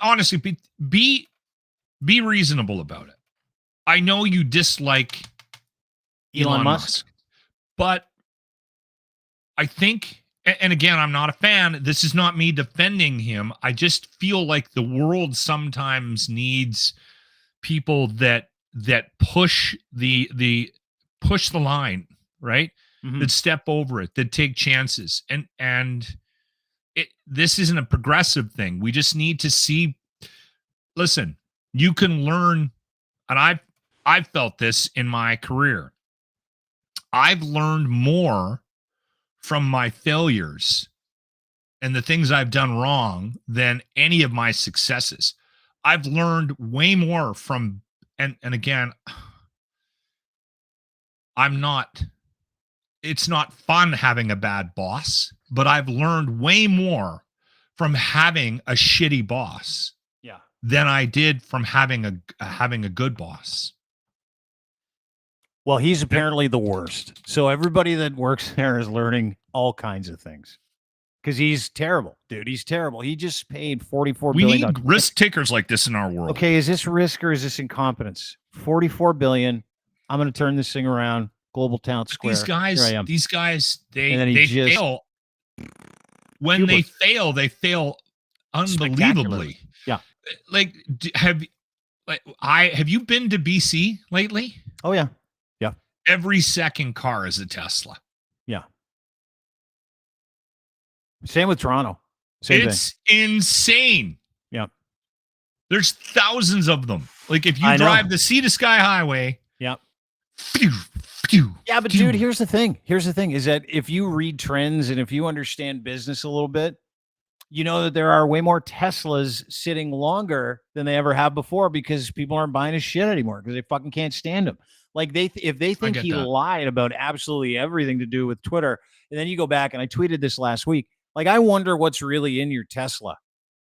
honestly, be reasonable about it. I know you dislike Elon Musk, but I think, and again, I'm not a fan. This is not me defending him. I just feel like the world sometimes needs people that push the line, right? Mm-hmm. That step over it, that take chances, and this isn't a progressive thing. We just need to see. Listen, you can learn, and I've felt this in my career. I've learned more from my failures and the things I've done wrong than any of my successes. I've learned way more from, and again, it's not fun having a bad boss, but I've learned way more from having a shitty boss than I did from having a good boss.
Well, he's apparently the worst. So everybody that works there is learning all kinds of things. because he's terrible, dude. He's terrible. He just paid $44
We
billion.
need risk takers like this in our world.
Okay, is this risk or is this incompetence? $44 billion. I'm going to turn this thing around. Global Town Square.
These guys, they fail. When they fail unbelievably.
Yeah.
Like, have you been to BC lately?
Oh yeah. Yeah.
Every second car is a Tesla.
Yeah. Same with Toronto.
It's insane.
Yeah.
There's thousands of them. Like if you drive the Sea to Sky Highway.
Yeah.
Phew, phew,
yeah, but dude, here's the thing. Here's the thing is that if you read trends and if you understand business a little bit, you know that there are way more Teslas sitting longer than they ever have before because people aren't buying his shit anymore because they fucking can't stand him. Like if they think he lied about absolutely everything to do with Twitter, and then you go back and I tweeted this last week. Like, I wonder what's really in your Tesla.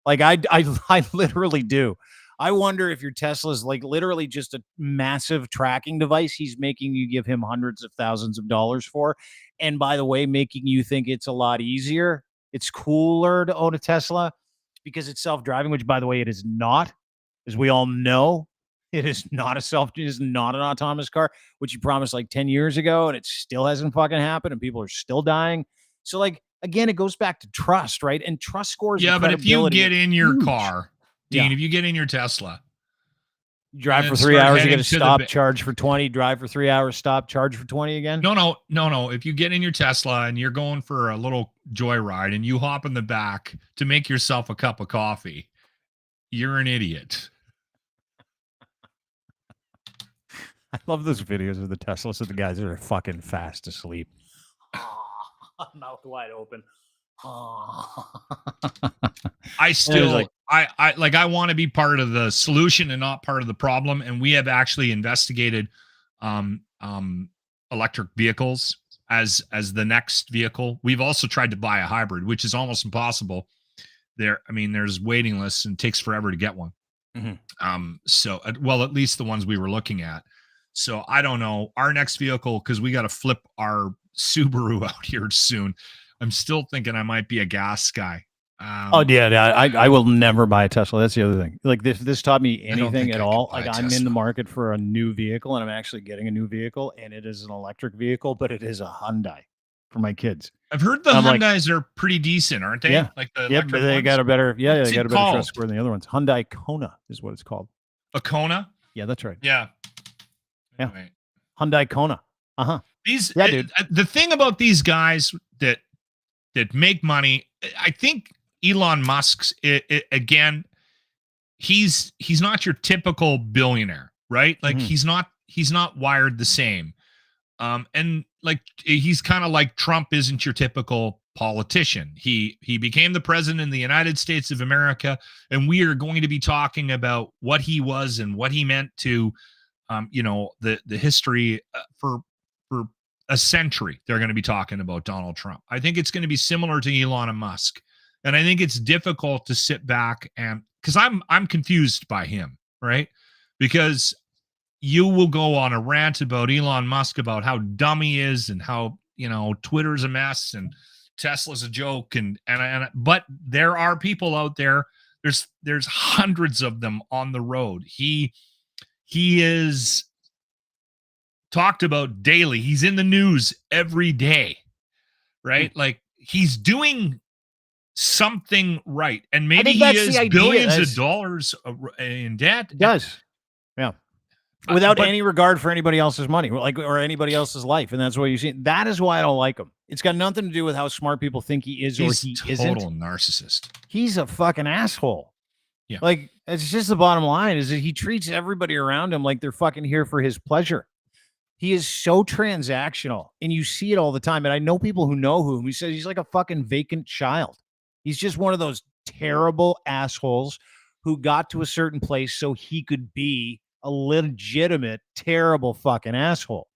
Like I literally do. I wonder if your Tesla is like literally just a massive tracking device he's making you give him hundreds of thousands of dollars for. And by the way, making you think it's a lot easier. It's cooler to own a Tesla because it's self-driving, which by the way, it is not. As we all know, it is not it is not an autonomous car, which you promised like 10 years ago. And it still hasn't fucking happened. And people are still dying. So like, again, it goes back to trust, right? And trust scores.
Yeah, but if you get in your car, Dean, if you get in your Tesla,
you drive for 3 hours, you get to stop, charge for 20, drive for 3 hours, stop, charge for 20 again?
No. If you get in your Tesla and you're going for a little joyride and you hop in the back to make yourself a cup of coffee, you're an idiot.
I love those videos of the Teslas of the guys that are fucking fast asleep. Mouth wide open.
I still I want to be part of the solution and not part of the problem. And we have actually investigated electric vehicles as the next vehicle. We've also tried to buy a hybrid, which is almost impossible. There's waiting lists and it takes forever to get one. So at least the ones we were looking at. So I don't know. Our next vehicle, because we got to flip our Subaru out here soon. I'm still thinking I might be a gas guy.
I will never buy a Tesla. That's the other thing. Like this taught me anything at all. Like I'm in the market for a new vehicle, and I'm actually getting a new vehicle, and it is an electric vehicle, but it is a Hyundai for my kids.
I've heard the Hyundais are pretty decent, aren't they?
Yeah,
like the
but they got a better they got a better trust score than the other ones. Hyundai Kona is what it's called.
A Kona?
Yeah, that's right.
Yeah.
Anyway. Yeah. Hyundai Kona.
Dude. The thing about these guys that make money, I think Elon Musk's again, he's not your typical billionaire, right? Like he's not wired the same. And like he's kind of like Trump isn't your typical politician. He became the president of the United States of America, and we are going to be talking about what he was and what he meant to the history for a century. They're going to be talking about Donald Trump. I think it's going to be similar to Elon Musk. And I think it's difficult to sit back and because I'm confused by him, right? Because you will go on a rant about Elon Musk about how dumb he is and how, Twitter's a mess and Tesla's a joke but there are people out there. There's hundreds of them on the road. He is talked about daily. He's in the news every day, right? Like he's doing something right. And maybe he is billions of dollars in debt.
It does. Yeah. Without any regard for anybody else's money, or anybody else's life. And that's what you see. That is why I don't like him. It's got nothing to do with how smart people think he is or he isn't.
Total narcissist.
He's a fucking asshole.
Yeah.
Like, it's just the bottom line is that he treats everybody around him like they're fucking here for his pleasure. He is so transactional, and you see it all the time. And I know people who know him. He says he's like a fucking vacant child. He's just one of those terrible assholes who got to a certain place so he could be a legitimate, terrible fucking asshole.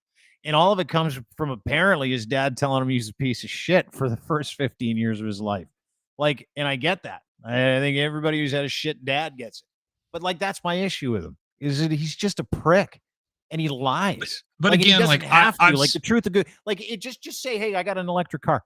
And all of it comes from apparently his dad telling him he's a piece of shit for the first 15 years of his life. Like, and I get that. I think everybody who's had a shit dad gets it. But like, that's my issue with him, is that he's just a prick. And he lies.
But
like,
again,
like the truth of good, like it just say, hey, I got an electric car.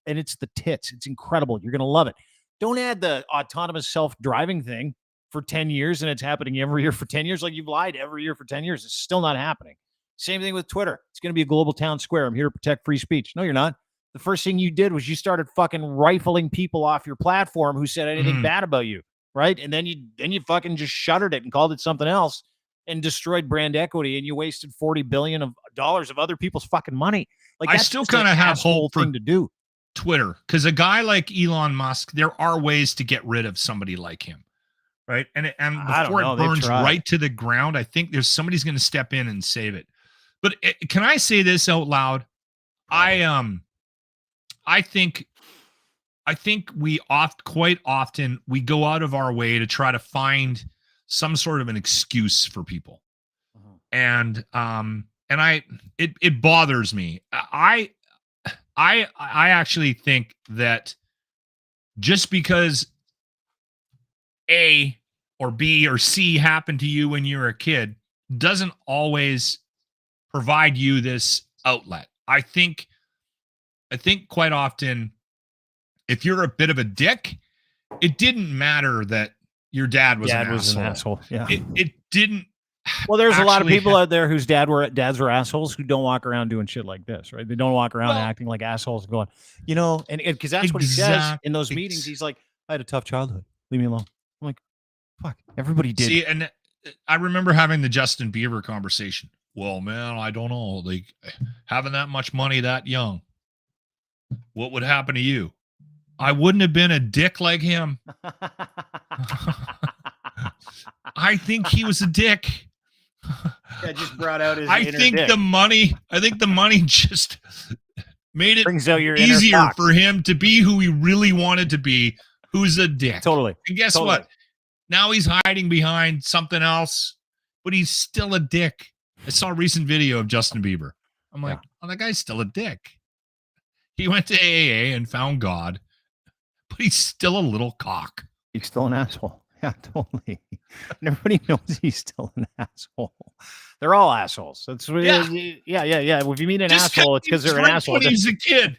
and it's the tits. It's incredible. You're gonna love it. Don't add the autonomous self-driving thing for 10 years and it's happening every year for 10 years. Like you've lied every year for 10 years. It's still not happening. Same thing with Twitter. It's going to be a global town square. I'm here to protect free speech. No, you're not. The first thing you did was you started fucking rifling people off your platform who said anything bad about you, right? And then you fucking just shuttered it and called it something else and destroyed brand equity, and you wasted $40 billion of other people's fucking money. Like
I still kind of have hope for
thing to do.
Twitter, because a guy like Elon Musk, there are ways to get rid of somebody like him, right? And before it burns right to the ground, I think there's somebody's going to step in and save it. But can I say this out loud? I think we quite often we go out of our way to try to find some sort of an excuse for people, and it bothers me. I actually think that just because A or B or C happened to you when you were a kid doesn't always provide you this outlet. I think quite often, if you're a bit of a dick, it didn't matter that your dad was an asshole.
Yeah,
it didn't.
Well, there's a lot of people out there whose dads were assholes who don't walk around doing shit like this, right? They don't walk around acting like assholes and going, and because that's what he says in those meetings. He's like, I had a tough childhood. Leave me alone. I'm like, fuck, everybody did.
See, and I remember having the Justin Bieber conversation. Well, man, I don't know. Like having that much money that young, what would happen to you? I wouldn't have been a dick like him. I think he was a dick.
Yeah, just brought out his.
I think the money just made it
brings out your
easier for him to be who he really wanted to be. Who's a dick?
Totally.
And guess what? Now he's hiding behind something else, but he's still a dick. I saw a recent video of Justin Bieber. I'm like, oh, that guy's still a dick. He went to AA and found God, but he's still a little cock.
He's still an asshole. Yeah, totally. And everybody knows he's still an asshole. They're all assholes. That's what yeah. Well, if you meet an asshole, it's because they're an asshole.
When he's a kid,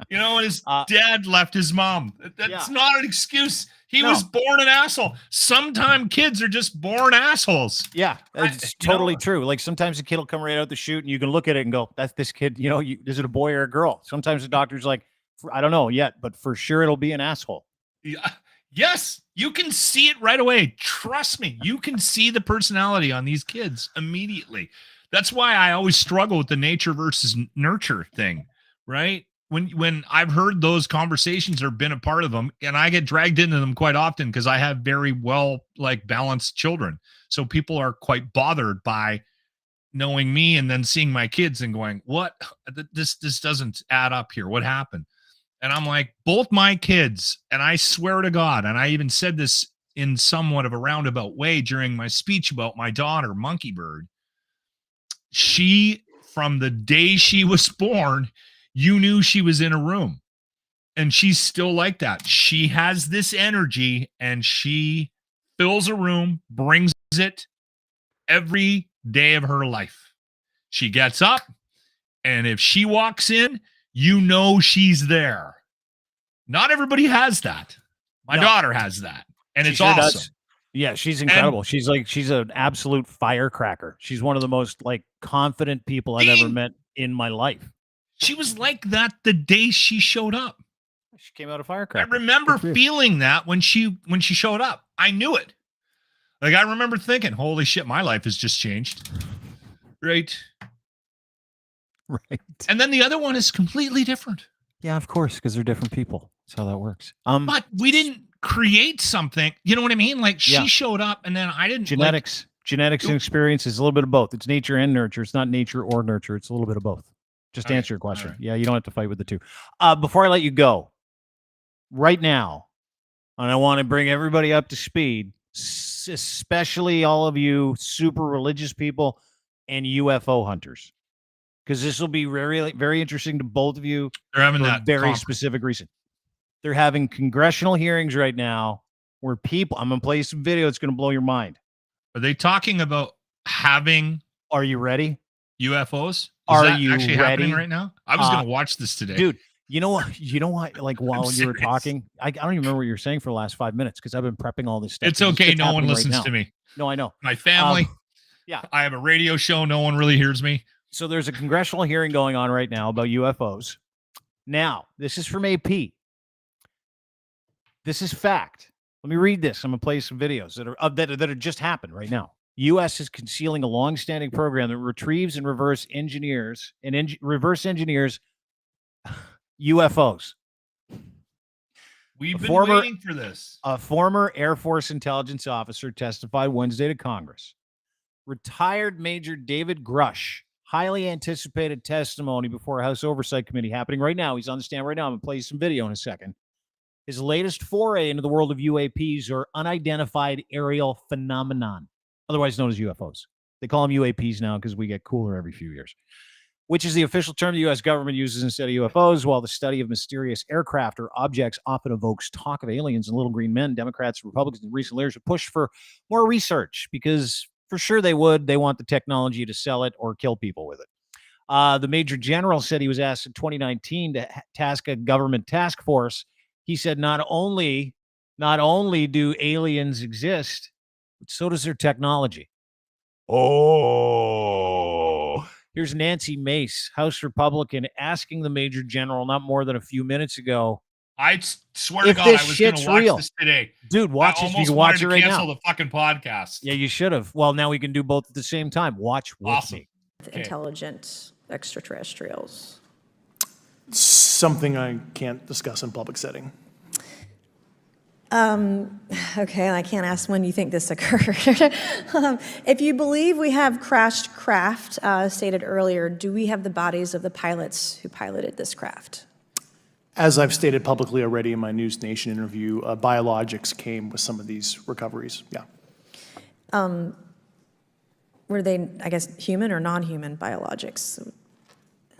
and his dad left his mom. That's not an excuse. He was born an asshole. Sometimes kids are just born assholes.
Yeah, it's totally true. Like sometimes a kid will come right out the chute, and you can look at it and go, "That's this kid." Is it a boy or a girl? Sometimes the doctor's like, "I don't know yet, but for sure it'll be an asshole."
Yeah. Yes, you can see it right away. Trust me, you can see the personality on these kids immediately. That's why I always struggle with the nature versus nurture thing, right? When I've heard those conversations or been a part of them, and I get dragged into them quite often because I have very well balanced children. So people are quite bothered by knowing me and then seeing my kids and going, "What? This doesn't add up here. What happened?" And I'm like, both my kids, and I swear to God, and I even said this in somewhat of a roundabout way during my speech about my daughter, Monkey Bird. She, from the day she was born, you knew she was in a room. And she's still like that. She has this energy, and she fills a room, brings it every day of her life. She gets up, and if she walks in, you know she's there. Not everybody has that. My daughter has that, and it's awesome. Does.
Yeah, she's incredible. She's an absolute firecracker. She's one of the most confident people I've ever met in my life.
She was like that the day she showed up.
She came out a firecracker.
I remember feeling that when she showed up. I knew it. I remember thinking, "Holy shit, my life has just changed." Right.
Right.
And then the other one is completely different.
Yeah, of course, because they're different people. That's how that works.
But we didn't create something. You know what I mean? She showed up and then I didn't.
Genetics and experience is a little bit of both. It's nature and nurture. It's not nature or nurture. It's a little bit of both. Just to answer your question. Right. Yeah, you don't have to fight with the two. Before I let you go, right now, and I want to bring everybody up to speed, especially all of you super religious people and UFO hunters. Because this will be very, very interesting to both of you.
They're having that
very specific reason. They're having congressional hearings right now where people, I'm going to play you some video. It's going to blow your mind.
Are they talking about having?
Are you ready?
UFOs?
Are you
actually
ready?
Happening right now? I was going to watch this today.
Dude, You know what? You know what? Like while you were talking, I don't even remember what you were saying for the last 5 minutes because I've been prepping all this stuff.
It's okay. No one listens to me.
No, I know.
My family.
Yeah.
I have a radio show. No one really hears me.
So there's a congressional hearing going on right now about UFOs. Now, this is from AP. This is fact. Let me read this. I'm going to play some videos that are just happened right now. U.S. is concealing a long-standing program that retrieves and reverse engineers UFOs.
We've been waiting for this.
A former Air Force intelligence officer testified Wednesday to Congress. Retired Major David Grush, highly anticipated testimony before a House Oversight Committee happening right now. He's on the stand right now. I'm going to play you some video in a second. His latest foray into the world of UAPs, or unidentified aerial phenomenon, otherwise known as UFOs. They call them UAPs now because we get cooler every few years, which is the official term the U.S. government uses instead of UFOs. While the study of mysterious aircraft or objects often evokes talk of aliens and little green men, Democrats and Republicans in recent years have pushed for more research because for sure they would. They want the technology to sell it or kill people with it. The Major General said he was asked in 2019 to task a government task force. He said not only do aliens exist, but so does their technology. Oh, here's Nancy Mace, House Republican, asking the Major General not more than a few minutes ago.
I swear to God, I was going to watch this today.
Dude, watch it. You can watch it right now.
Cancel the fucking podcast.
Yeah, you should have. Well, now we can do both at the same time. Watch with me.
Intelligent extraterrestrials.
Something I can't discuss in public setting.
Okay, I can't ask when you think this occurred. If you believe we have crashed craft, stated earlier, do we have the bodies of the pilots who piloted this craft?
As I've stated publicly already in my News Nation interview, biologics came with some of these recoveries, yeah.
Were they, I guess, human or non-human biologics?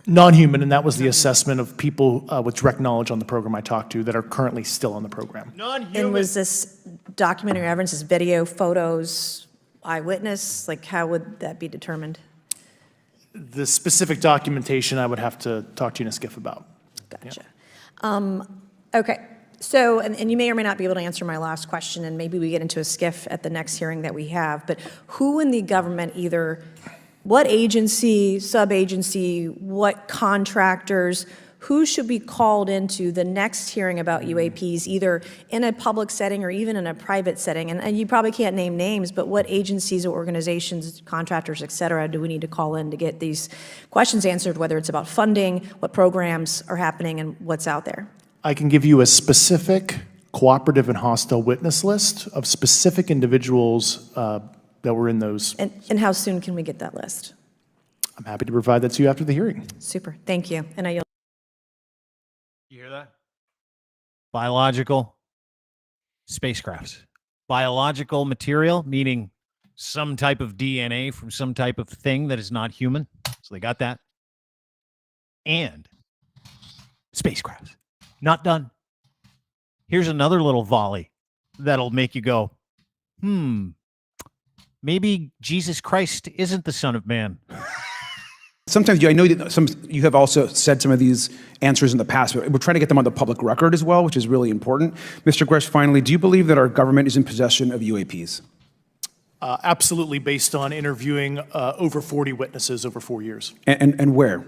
Non-human, and that was the assessment of people with direct knowledge on the program I talked to that are currently still on the program.
Non-human.
And was this documentary evidence, this video, photos, eyewitness? Like, how would that be determined?
The specific documentation I would have to talk to you in a skiff about.
Gotcha. Yeah. Okay. So, and you may or may not be able to answer my last question, and maybe we get into a skiff at the next hearing that we have, but who in the government, either what agency, sub-agency, what contractors, who should be called into the next hearing about UAPs, either in a public setting or even in a private setting? And you probably can't name names, but what agencies or organizations, contractors, et cetera, do we need to call in to get these questions answered, whether it's about funding, what programs are happening, and what's out there?
I can give you a specific cooperative and hostile witness list of specific individuals that were in those.
And how soon can we get that list?
I'm happy to provide that to you after the hearing.
Super, thank you. And I yield.
You hear that? Biological spacecrafts. Biological material, meaning some type of DNA from some type of thing that is not human. So they got that. And spacecrafts. Not done. Here's another little volley that'll make you go, maybe Jesus Christ isn't the Son of Man.
Sometimes I know that you have also said some of these answers in the past, but we're trying to get them on the public record as well, which is really important. Mr. Grush, finally, do you believe that our government is in possession of UAPs?
Absolutely, based on interviewing over 40 witnesses over 4 years.
And where?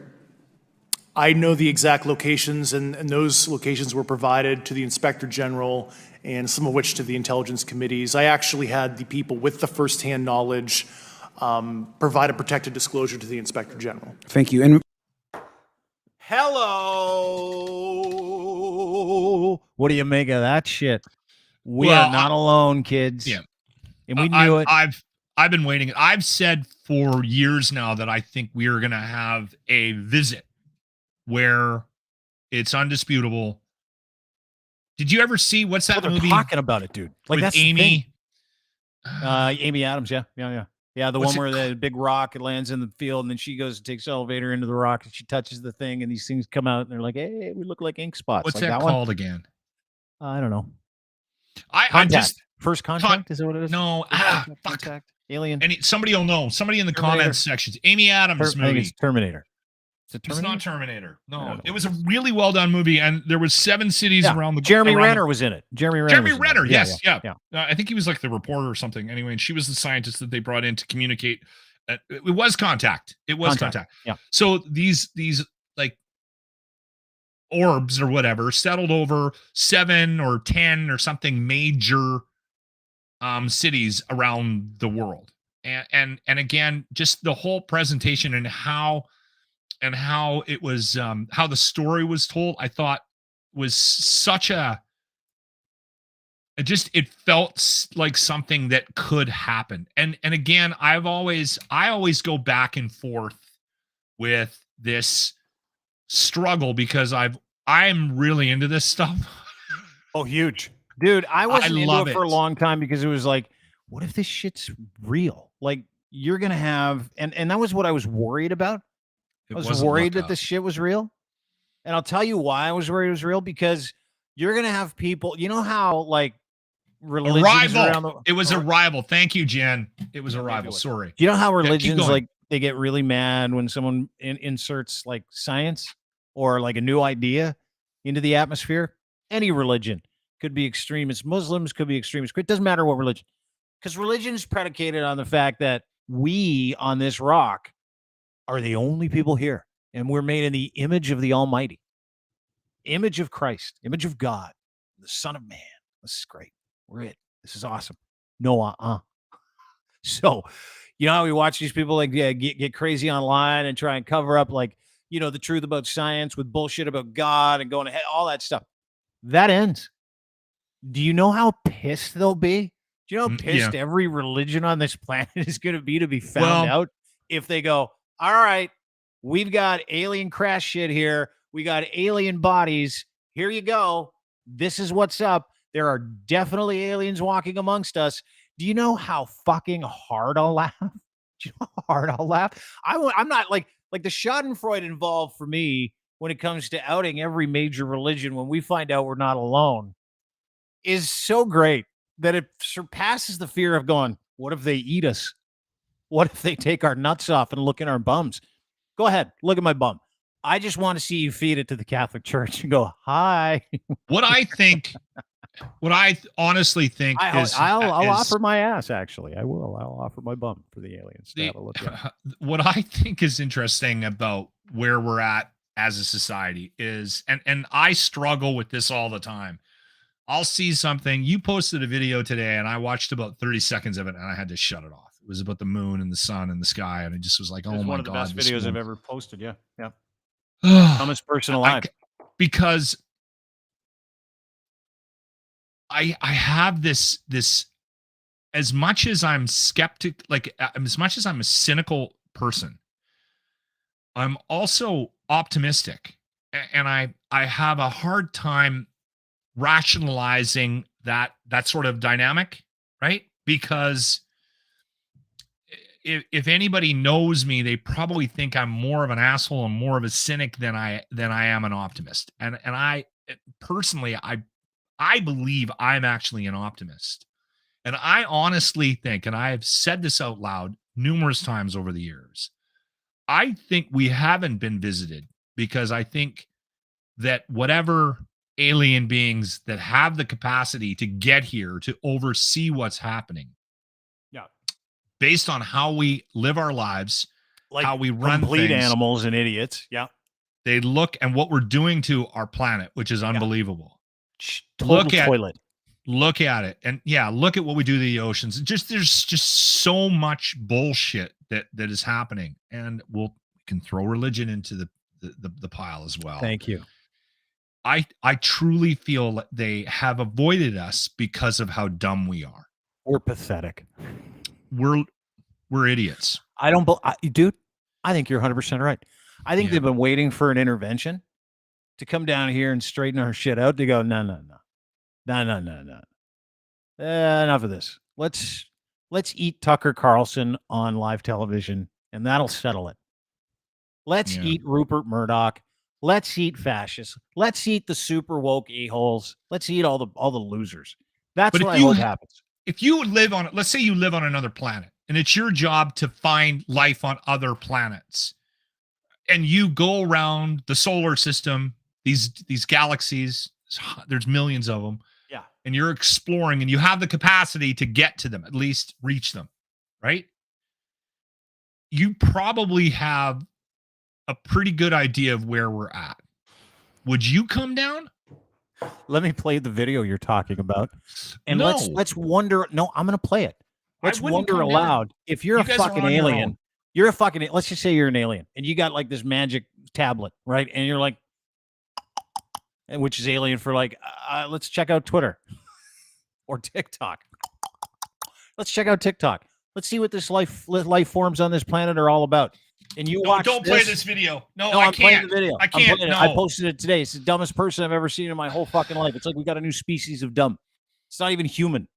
I know the exact locations, and those locations were provided to the Inspector General, and some of which to the intelligence committees. I actually had the people with the firsthand knowledge provide a protected disclosure to the Inspector General.
Thank you. And
hello. What do you make of that shit? We are not alone, kids.
Yeah.
And we knew it.
I've been waiting. I've said for years now that I think we are going to have a visit where it's undisputable. Did you ever see what's that movie?
Talking about it, dude. Like
with
that's
Amy.
Amy Adams. Yeah. The one where the big rock, it lands in the field, and then she goes and takes the elevator into the rock, and she touches the thing, and these things come out, and they're like, "Hey, we look like ink spots."
What's
like
that called again?
I don't know.
I just
First Contact, is that what it is?
No,
Contact. Alien.
And somebody will know. Somebody in the comments sections. Amy Adams movie.
It's Terminator. Is it
It's not
Terminator?
Terminator. No, it was a really well done movie, and there was 7 cities around the.
Jeremy
around
Renner was in it. Jeremy Renner.
Yes, yeah. I think he was like the reporter or something. Anyway, and she was the scientist that they brought in to communicate. It was Contact. It was Contact.
Yeah.
So these like orbs or whatever settled over 7 or 10 or something major cities around the world, and again, just the whole presentation and how it was, how the story was told, I thought was such it felt like something that could happen. And again, I always go back and forth with this struggle because I'm really into this stuff.
Oh, huge. Dude, I wasn't into
love
it for a
it.
long time because it was like, what if this shit's real? Like, you're going to have, and that was what I was worried about. I was worried that this shit was real. And I'll tell you why I was worried it was real, because you're going to have people, you know how like religions around the,
it was Arrival. Thank you, Jen. It was Arrival. Sorry.
Do you know how
keep
religions
going.
like they get really mad when someone inserts like science or like a new idea into the atmosphere? Any religion could be extremist. Muslims could be extremist. It doesn't matter what religion, because religion is predicated on the fact that we on this rock are the only people here, and we're made in the image of the Almighty, image of Christ, image of God, the Son of Man. This is great. We're it. This is awesome. No, So, you know how we watch these people like get crazy online and try and cover up like, you know, the truth about science with bullshit about God and going ahead, all that stuff. That ends. Do you know how pissed they'll be? Do you know how pissed every religion on this planet is going to be found out if they go, all right, we've got alien crash shit here. We got alien bodies. Here you go. This is what's up. There are definitely aliens walking amongst us. Do you know how fucking hard I'll laugh? Do you know how hard I'll laugh? I'm not like the Schadenfreude involved for me when it comes to outing every major religion when we find out we're not alone is so great that it surpasses the fear of going, what if they eat us? What if they take our nuts off and look in our bums? Go ahead, look at my bum. I just want to see you feed it to the Catholic Church and go, hi.
What I honestly think
I'll offer my ass, actually. I will. I'll offer my bum for the aliens to have a look at.
What I think is interesting about where we're at as a society is, and I struggle with this all the time. I'll see something. You posted a video today, and I watched about 30 seconds of it, and I had to shut it off. It was about the moon and the sun and the sky, and it just was like, oh my God.
One of the best videos I've ever posted. Yeah. Yeah.
Dumbest
person alive.
Because I have this as much as I'm skeptic, like as much as I'm a cynical person, I'm also optimistic, and I have a hard time rationalizing that sort of dynamic, right? Because if anybody knows me, they probably think I'm more of an asshole and more of a cynic than I am an optimist. And I personally, I believe I'm actually an optimist. And I honestly think, and I have said this out loud numerous times over the years, I think we haven't been visited because I think that whatever alien beings that have the capacity to get here to oversee what's happening, based on how we live our lives, like how we run
complete
things,
animals and idiots. Yeah.
They look and what we're doing to our planet, which is unbelievable.
Look at
it. And look at what we do to the oceans. There's just so much bullshit that is happening. And we can throw religion into the pile as well.
Thank you.
I truly feel that they have avoided us because of how dumb we are.
We're pathetic.
We're idiots.
Dude, I think you're 100% right. I think they've been waiting for an intervention to come down here and straighten our shit out. They go, no. Enough of this. Let's eat Tucker Carlson on live television, and that'll settle it. Let's eat Rupert Murdoch. Let's eat fascists. Let's eat the super woke a-holes. Let's eat all the losers. That's what I hope happens.
If you live on, let's say you live on another planet, and it's your job to find life on other planets, and you go around the solar system, these galaxies, there's millions of them.
Yeah.
And you're exploring and you have the capacity to get to them, at least reach them, right? You probably have a pretty good idea of where we're at. Would you come down?
Let me play the video you're talking about. And
No.
let's wonder. No, I'm going to play it. Let's
wouldn't
wonder
come down.
aloud. If you're
You
a
guys are
fucking
on your
alien,
own.
you're a fucking, let's just say you're an alien and you got like this magic tablet, right? And you're like, and which is alien for like, let's check out Twitter or TikTok. Let's check out TikTok. Let's see what this life forms on this planet are all about. And you watch.
Don't play this video. No,
No,
I
I'm playing
can't.
the video.
I can't.
No.
No.
I posted it today. It's the dumbest person I've ever seen in my whole fucking life. It's like we got a new species of dumb. It's not even human.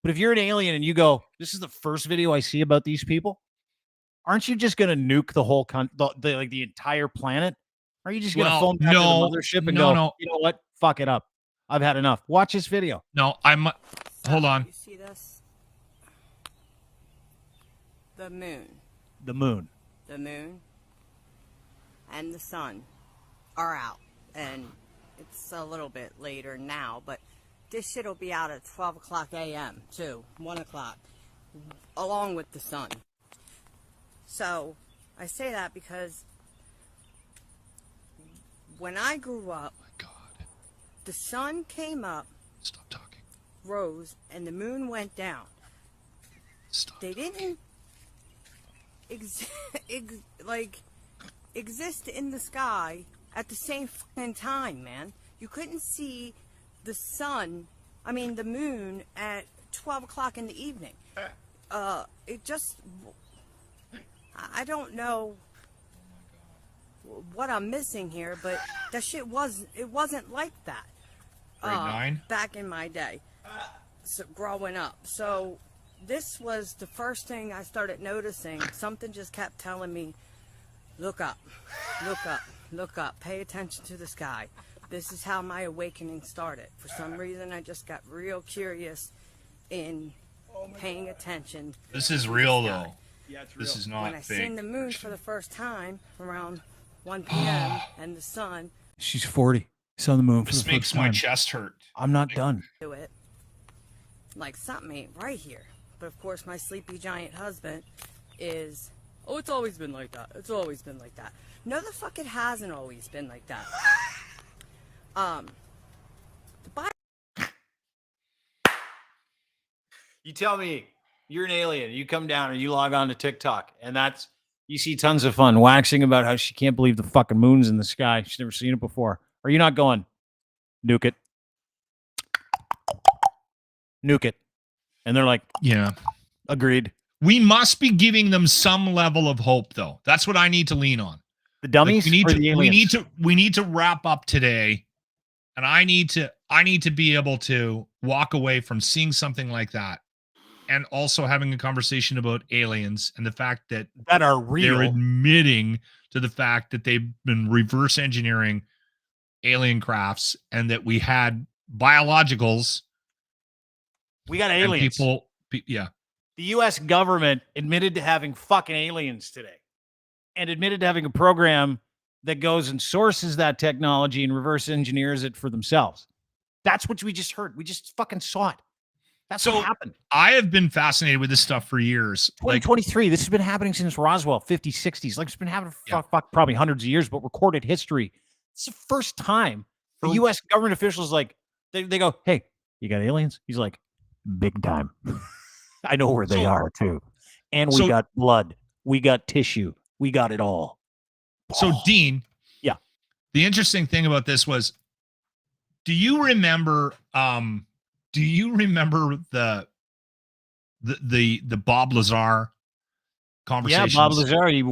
But if you're an alien and you go, this is the first video I see about these people, aren't you just going to nuke the whole the entire planet? Are you just going to phone back to the mothership and go, you know what? Fuck it up. I've had enough. Watch this video.
No, hold on.
You see this? The moon.
The moon.
The moon and the sun are out. And it's a little bit later now, but this shit will be out at 12 o'clock a.m. too, 1 o'clock, along with the sun. So I say that because when I grew up, the sun came up,
Stop talking.
rose, and the moon went down.
Stop.
They didn't exist in the sky at the same fucking time, man. You couldn't see the sun, the moon at 12 o'clock in the evening. It just, I don't know what I'm missing here, but that shit it wasn't like that.
Grade 9?
Back in my day, so growing up. So this was the first thing I started noticing. Something just kept telling me, look up, look up, look up, pay attention to the sky. This is how my awakening started. For some reason, I just got real curious in paying attention.
This is real, though. Yeah, it's real. This is not
When I
fake.
seen the moon for the first time around 1 p.m. and the sun
She's 40. Saw the moon for
This
the
makes
first
my
time.
chest hurt.
I'm not done.
to it, like something ain't right here. But of course, my sleepy giant husband is, oh, it's always been like that. It's always been like that. No, the fuck it hasn't always been like that. The Bible.
You tell me you're an alien. You come down or you log on to TikTok, and you see tons of fun waxing about how she can't believe the fucking moon's in the sky. She's never seen it before. Are you not going, nuke it? Nuke it. And they're like,
Yeah.
agreed.
We must be giving them some level of hope, though. That's what I need to lean on.
The dummies
Like, we
or the aliens?
need to wrap up today, and I need to be able to walk away from seeing something like that, and also having a conversation about aliens and the fact that
that are
they're
real.
admitting to the fact that they've been reverse engineering alien crafts and that we had biologicals.
We got
And
aliens.
yeah.
The U.S. government admitted to having fucking aliens today and admitted to having a program that goes and sources that technology and reverse engineers it for themselves. That's what we just heard. We just fucking saw it. That's
So
what happened.
I have been fascinated with this stuff for years. Like,
2023. This has been happening since Roswell, 50s, 60s. Like it's been happening for probably hundreds of years, but recorded history. It's the first time the U.S. government officials they go, "Hey, you got aliens?" He's like, "Big time." I know where they are too, and we got blood, we got tissue, we got it all.
So, Dean,
yeah.
The interesting thing about this was, do you remember the Bob Lazar conversation?
Yeah, Bob Lazar. He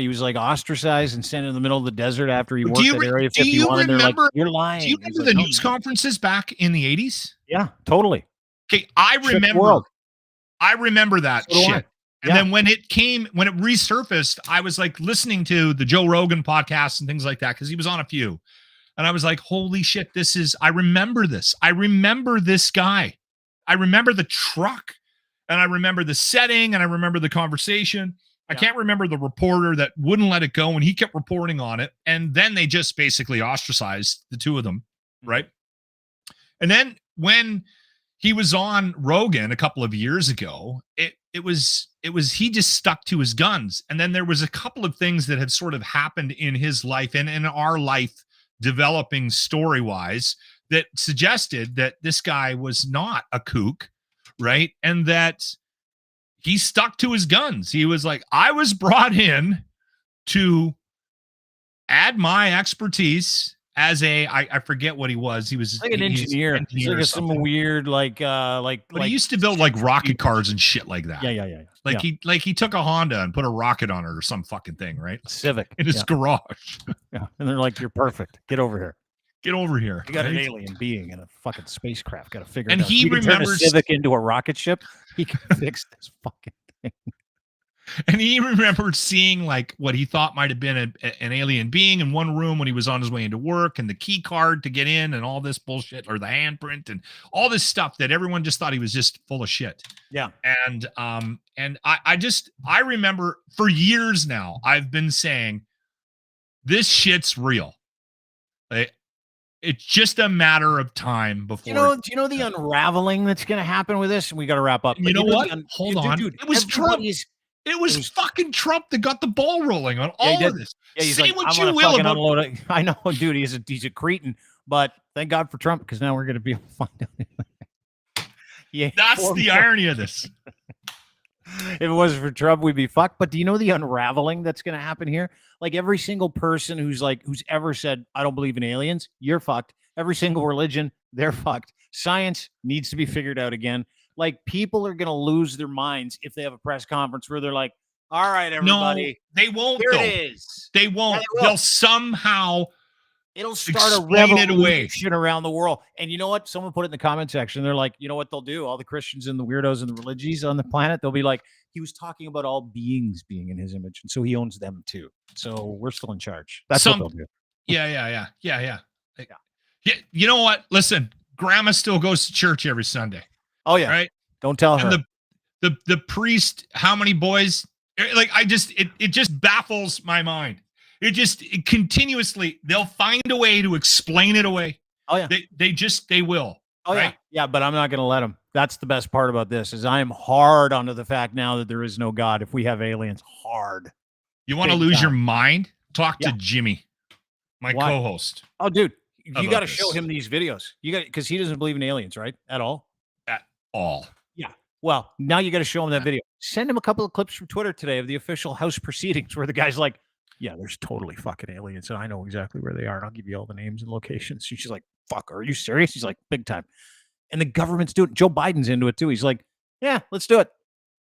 was like ostracized and sent in the middle of the desert after he worked at Area 51. And they're like, "You're lying."
Do you remember the news conferences back in the 80s?
Yeah, totally.
Okay, I remember that shit. And then when it resurfaced, I was like listening to the Joe Rogan podcast and things like that because he was on a few. And I was like, holy shit, I remember this. I remember this guy. I remember the truck and I remember the setting and I remember the conversation. I can't remember the reporter that wouldn't let it go, and he kept reporting on it. And then they just basically ostracized the two of them, right? And then when he was on Rogan a couple of years ago, it was he just stuck to his guns. And then there was a couple of things that had sort of happened in his life and in our life developing story-wise that suggested that this guy was not a kook, right? And that he stuck to his guns. He was like, I was brought in to add my expertise as I forget what he was. He was
like an engineer. He's like some weird
but he used to build like rocket cars and shit like that.
Yeah.
He took a Honda and put a rocket on it or some fucking thing, right?
Civic
in his garage.
Yeah, and they're like, "You're perfect. Get over here.
Get over here."
You got an alien being in a fucking spacecraft. Got to figure
and
it out.
He
can turn a
remembers
Civic into a rocket ship. He can fix this fucking thing.
And he remembered seeing like what he thought might have been an alien being in one room when he was on his way into work, and the key card to get in and all this bullshit, or the handprint and all this stuff that everyone just thought he was just full of shit.
Yeah.
And I remember for years now, I've been saying this shit's real. It's just a matter of time before.
Do you know the unraveling that's going to happen with this? And we got to wrap up.
You know what? Hold on.
Dude,
it was Trump. It was fucking Trump that got the ball rolling on all of this.
Yeah, he's
Say
like,
what
I'm
you will about.
unload it. I know, dude. He's a cretin, but thank God for Trump, because now we're going to be able to find out. Yeah,
that's the irony of this.
If it wasn't for Trump, we'd be fucked. But do you know the unraveling that's going to happen here? Like every single person who's ever said, I don't believe in aliens, you're fucked. Every single religion, they're fucked. Science needs to be figured out again. Like, people are going to lose their minds if they have a press conference where they're like, all right, everybody.
No, they won't.
Here
though.
it is.
They won't.
Yeah,
They'll somehow.
It'll start a
explain it away.
revolution around the world. And you know what? Someone put it in the comment section. They're like, you know what they'll do? All the Christians and the weirdos and the religions on the planet, they'll be like, he was talking about all beings being in his image, and so he owns them too. So we're still in charge. That's what they'll do.
Yeah. You know what? Listen, Grandma still goes to church every Sunday.
Oh yeah,
right.
Don't tell her.
And the priest, how many boys? Like, it just baffles my mind. It continuously, they'll find a way to explain it away.
Oh yeah,
they will.
Oh
right?
yeah, but I'm not going to let them. That's the best part about this, is I am hard onto the fact now that there is no God. If we have aliens, hard.
You want to lose your mind? Talk to Jimmy, my
Why?
co-host.
Oh, dude, you got to
this.
show him these videos. You got, because he doesn't believe in aliens, right? At all.
At all.
Yeah. Well, now you got to show him that video. Send him a couple of clips from Twitter today of the official House proceedings where the guy's like, yeah, there's totally fucking aliens, and I know exactly where they are, and I'll give you all the names and locations. And she's like, fuck, are you serious? He's like, big time. And the government's doing it. Joe Biden's into it too. He's like, yeah, let's do it.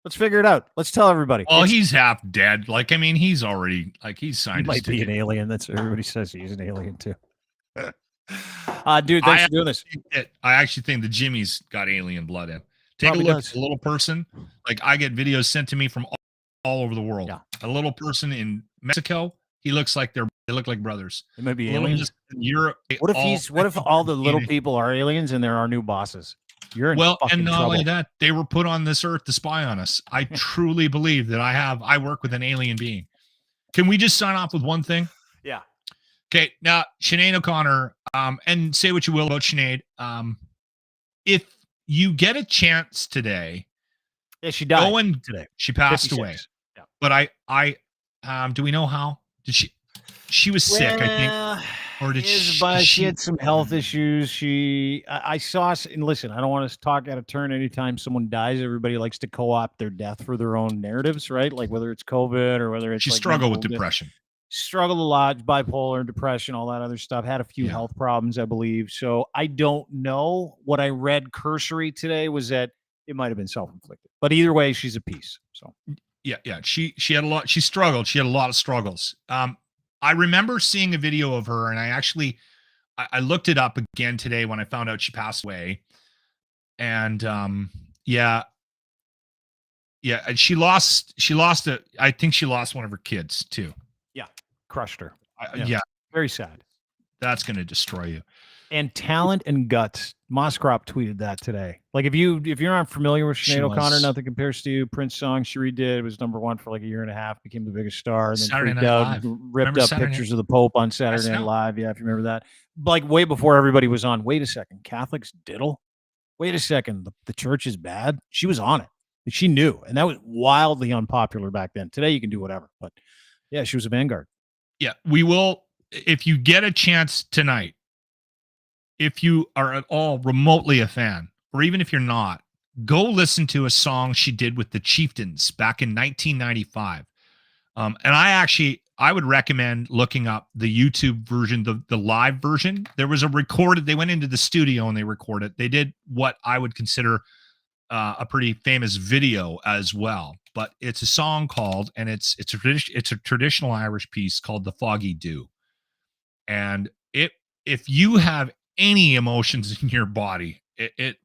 Let's figure it out. Let's tell everybody.
Well, he's half dead. Like, I mean, he's already, like, he's signed.
He might be an alien. That's everybody says he's an alien too. Dude, thanks for doing this.
I actually think the Jimmy's got alien blood in. Take
Probably
a look
does.
at the little person. Like, I get videos sent to me from all over the world.
Yeah.
A little person in Mexico, he looks like they look like brothers.
It might be
A little
aliens.
in Europe.
What if all the little people are aliens and they're our new bosses? You're in fucking
and not
trouble.
only that, they were put on this earth to spy on us. I truly believe that I work with an alien being. Can we just sign off with one thing?
Yeah.
Okay. Now, Sinead O'Connor, and say what you will about Sinead. If you get a chance today,
Yeah, she died
and
today.
she passed
56.
away.
Yeah.
But do we know how? Did she was sick, I think. Or did
she had some health issues. I saw, and listen, I don't want to talk out of turn. Anytime someone dies, everybody likes to co-opt their death for their own narratives, right? Like whether it's COVID or whether it's
she
like
struggled with depression.
Struggled a lot, bipolar, depression, all that other stuff. Had a few health problems, I believe. So I don't know. What I read cursory today was that it might have been self-inflicted. But either way, she's a piece. So
Yeah. She had a lot. She struggled. She had a lot of struggles. I remember seeing a video of her, and I looked it up again today when I found out she passed away. And and she lost I think she lost one of her kids too.
yeah, crushed her.
Yeah.
Very sad.
That's going to destroy you.
And talent and guts Moskrop tweeted that today. Like if you're not familiar with
She
Sinead O'Connor,
was.
Nothing Compares to You, Prince song she redid. It was number 1 for like a year and a half, became the biggest star, and then
Saturday
freaked
Night
out,
Live.
and ripped
Remember
up
Saturday
pictures of the Pope on Saturday Night
SNL.
Live. Yeah, if you remember that. Like way before everybody was on. Wait a second, Catholics diddle? Wait a second, the church is bad? She was on it. She knew, and that was wildly unpopular back then. Today you can do whatever, but yeah, she was a vanguard.
Yeah, we will. If you get a chance tonight, if you are at all remotely a fan, or even if you're not, go listen to a song she did with the Chieftains back in 1995. And I would recommend looking up the YouTube version, the live version. There was a recorded, they went into the studio and they recorded. They did what I would consider a pretty famous video as well. But it's a song called, and it's a traditional Irish piece called "The Foggy Dew." And if you have any emotions in your body, it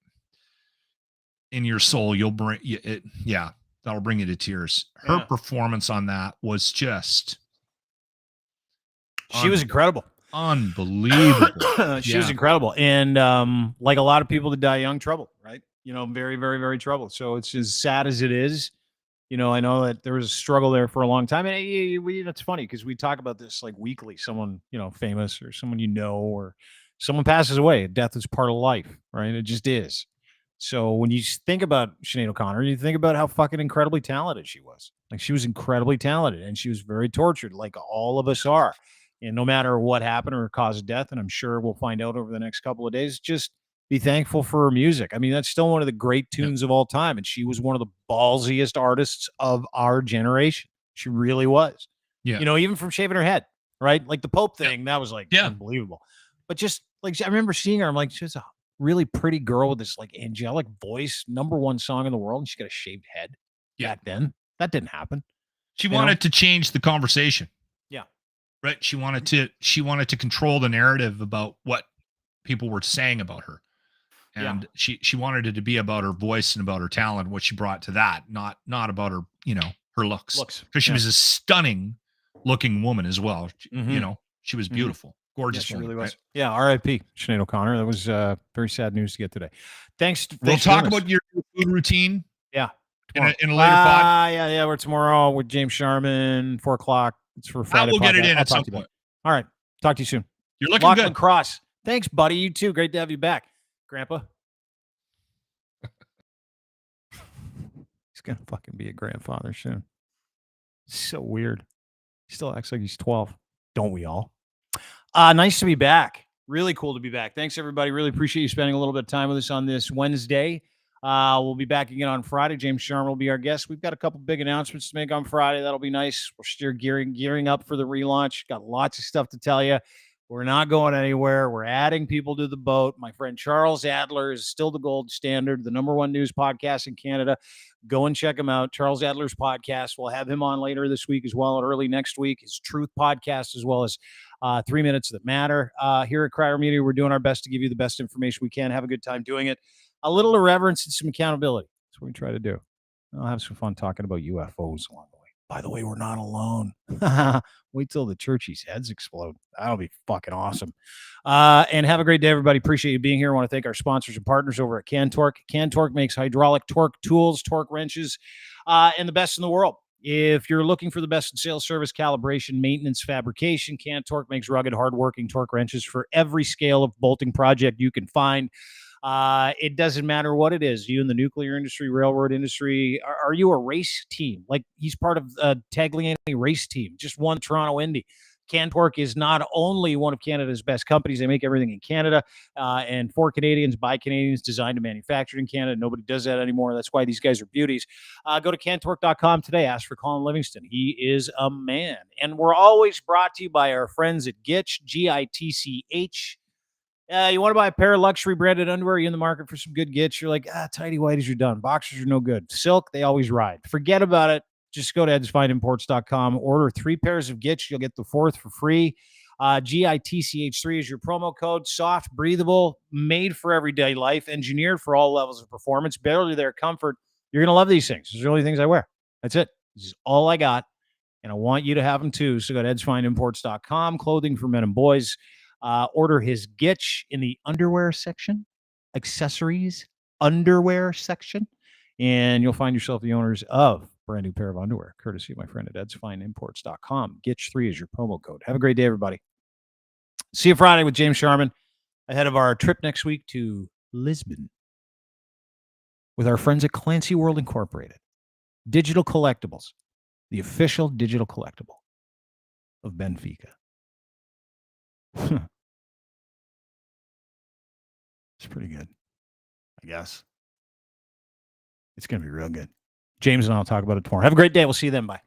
in your soul, you'll bring it. Yeah, that'll bring you to tears. Her performance on that was just.
She was incredible.
Unbelievable.
She was incredible. And like a lot of people that die young, trouble, right? Very, very, very troubled. So it's as sad as it is. I know that there was a struggle there for a long time. And that's funny because we talk about this like weekly. Someone, famous or someone or someone passes away. Death is part of life, right? It just is. So when you think about Sinead O'Connor, you think about how fucking incredibly talented she was. Like she was incredibly talented and she was very tortured, like all of us are. And no matter what happened or cause of death, and I'm sure we'll find out over the next couple of days, just be thankful for her music. I mean, that's still one of the great tunes of all time. And she was one of the ballsiest artists of our generation. She really was.
Yeah.
Even from shaving her head, right? Like the Pope thing, that was like unbelievable. But just like, I remember seeing her, I'm like, she's a really pretty girl with this like angelic voice, #1 song in the world. And she got a shaved head back then. That didn't happen.
She wanted to change the conversation.
Yeah.
Right. She wanted to control the narrative about what people were saying about her. And she wanted it to be about her voice and about her talent, what she brought to that, not about her, her looks. Because she was a stunning looking woman as well. She was beautiful. Gorgeous woman.
She really was. Right? Yeah, R.I.P. Sinead O'Connor. That was very sad news to get today. Thanks.
We'll talk about your food routine.
Yeah.
In a later pod.
Yeah. We're tomorrow with James Sharman, 4:00. It's for Friday.
We'll get it in at some point.
All right. Talk to you soon.
You're looking
Lochlin
good.
Cross. Thanks, buddy. You too. Great to have you back, Grandpa. He's going to fucking be a grandfather soon. So weird. He still acts like he's 12. Don't we all? Nice to be back. Really cool to be back. Thanks, everybody. Really appreciate you spending a little bit of time with us on this Wednesday. We'll be back again on Friday. James Sharman will be our guest. We've got a couple big announcements to make on Friday. That'll be nice. We're still gearing up for the relaunch. Got lots of stuff to tell you. We're not going anywhere. We're adding people to the boat. My friend Charles Adler is still the gold standard, the #1 news podcast in Canada. Go and check him out. Charles Adler's podcast. We'll have him on later this week as well, and early next week. His Truth podcast, as well as 3 Minutes That Matter. Here at Crier Media, we're doing our best to give you the best information we can. Have a good time doing it. A little irreverence and some accountability. That's what we try to do. I'll have some fun talking about UFOs along the way. By the way, we're not alone. Wait till the churchies' heads explode. That'll be fucking awesome. And have a great day, everybody. Appreciate you being here. I want to thank our sponsors and partners over at CanTorque. CanTorque makes hydraulic torque tools, torque wrenches, and the best in the world. If you're looking for the best in sales, service, calibration, maintenance, fabrication, CanTorque makes rugged, hardworking torque wrenches for every scale of bolting project you can find. It doesn't matter what it is. You in the nuclear industry, railroad industry, are you a race team? Like he's part of Tagliani race team, just won Toronto Indy. CanTorque is not only one of Canada's best companies. They make everything in Canada and for Canadians, by Canadians, designed and manufactured in Canada. Nobody does that anymore. That's why these guys are beauties. Go to cantorque.com today. Ask for Colin Livingston. He is a man. And we're always brought to you by our friends at Gitch, Gitch. You want to buy a pair of luxury branded underwear? You're in the market for some good Gitch. You're like, tidy whities are done. Boxers are no good. Silk, they always ride. Forget about it. Just go to edsfineimports.com. Order 3 pairs of Gitch. You'll get the 4th for free. GITCH3 is your promo code. Soft, breathable, made for everyday life, engineered for all levels of performance, barely their comfort. You're going to love these things. These are the only things I wear. That's it. This is all I got. And I want you to have them too. So go to edsfineimports.com. Clothing for men and boys. Order his Gitch in the underwear section. accessories, underwear section, and you'll find yourself the owners of a brand new pair of underwear, courtesy of my friend at edsfineimports.com. Gitch3 is your promo code. Have a great day, everybody. See you Friday with James Sharman ahead of our trip next week to Lisbon with our friends at Clancy World Incorporated. Digital Collectibles, the official digital collectible of Benfica. It's pretty good, I guess. It's going to be real good. James and I will talk about it tomorrow. Have a great day. We'll see you then. Bye.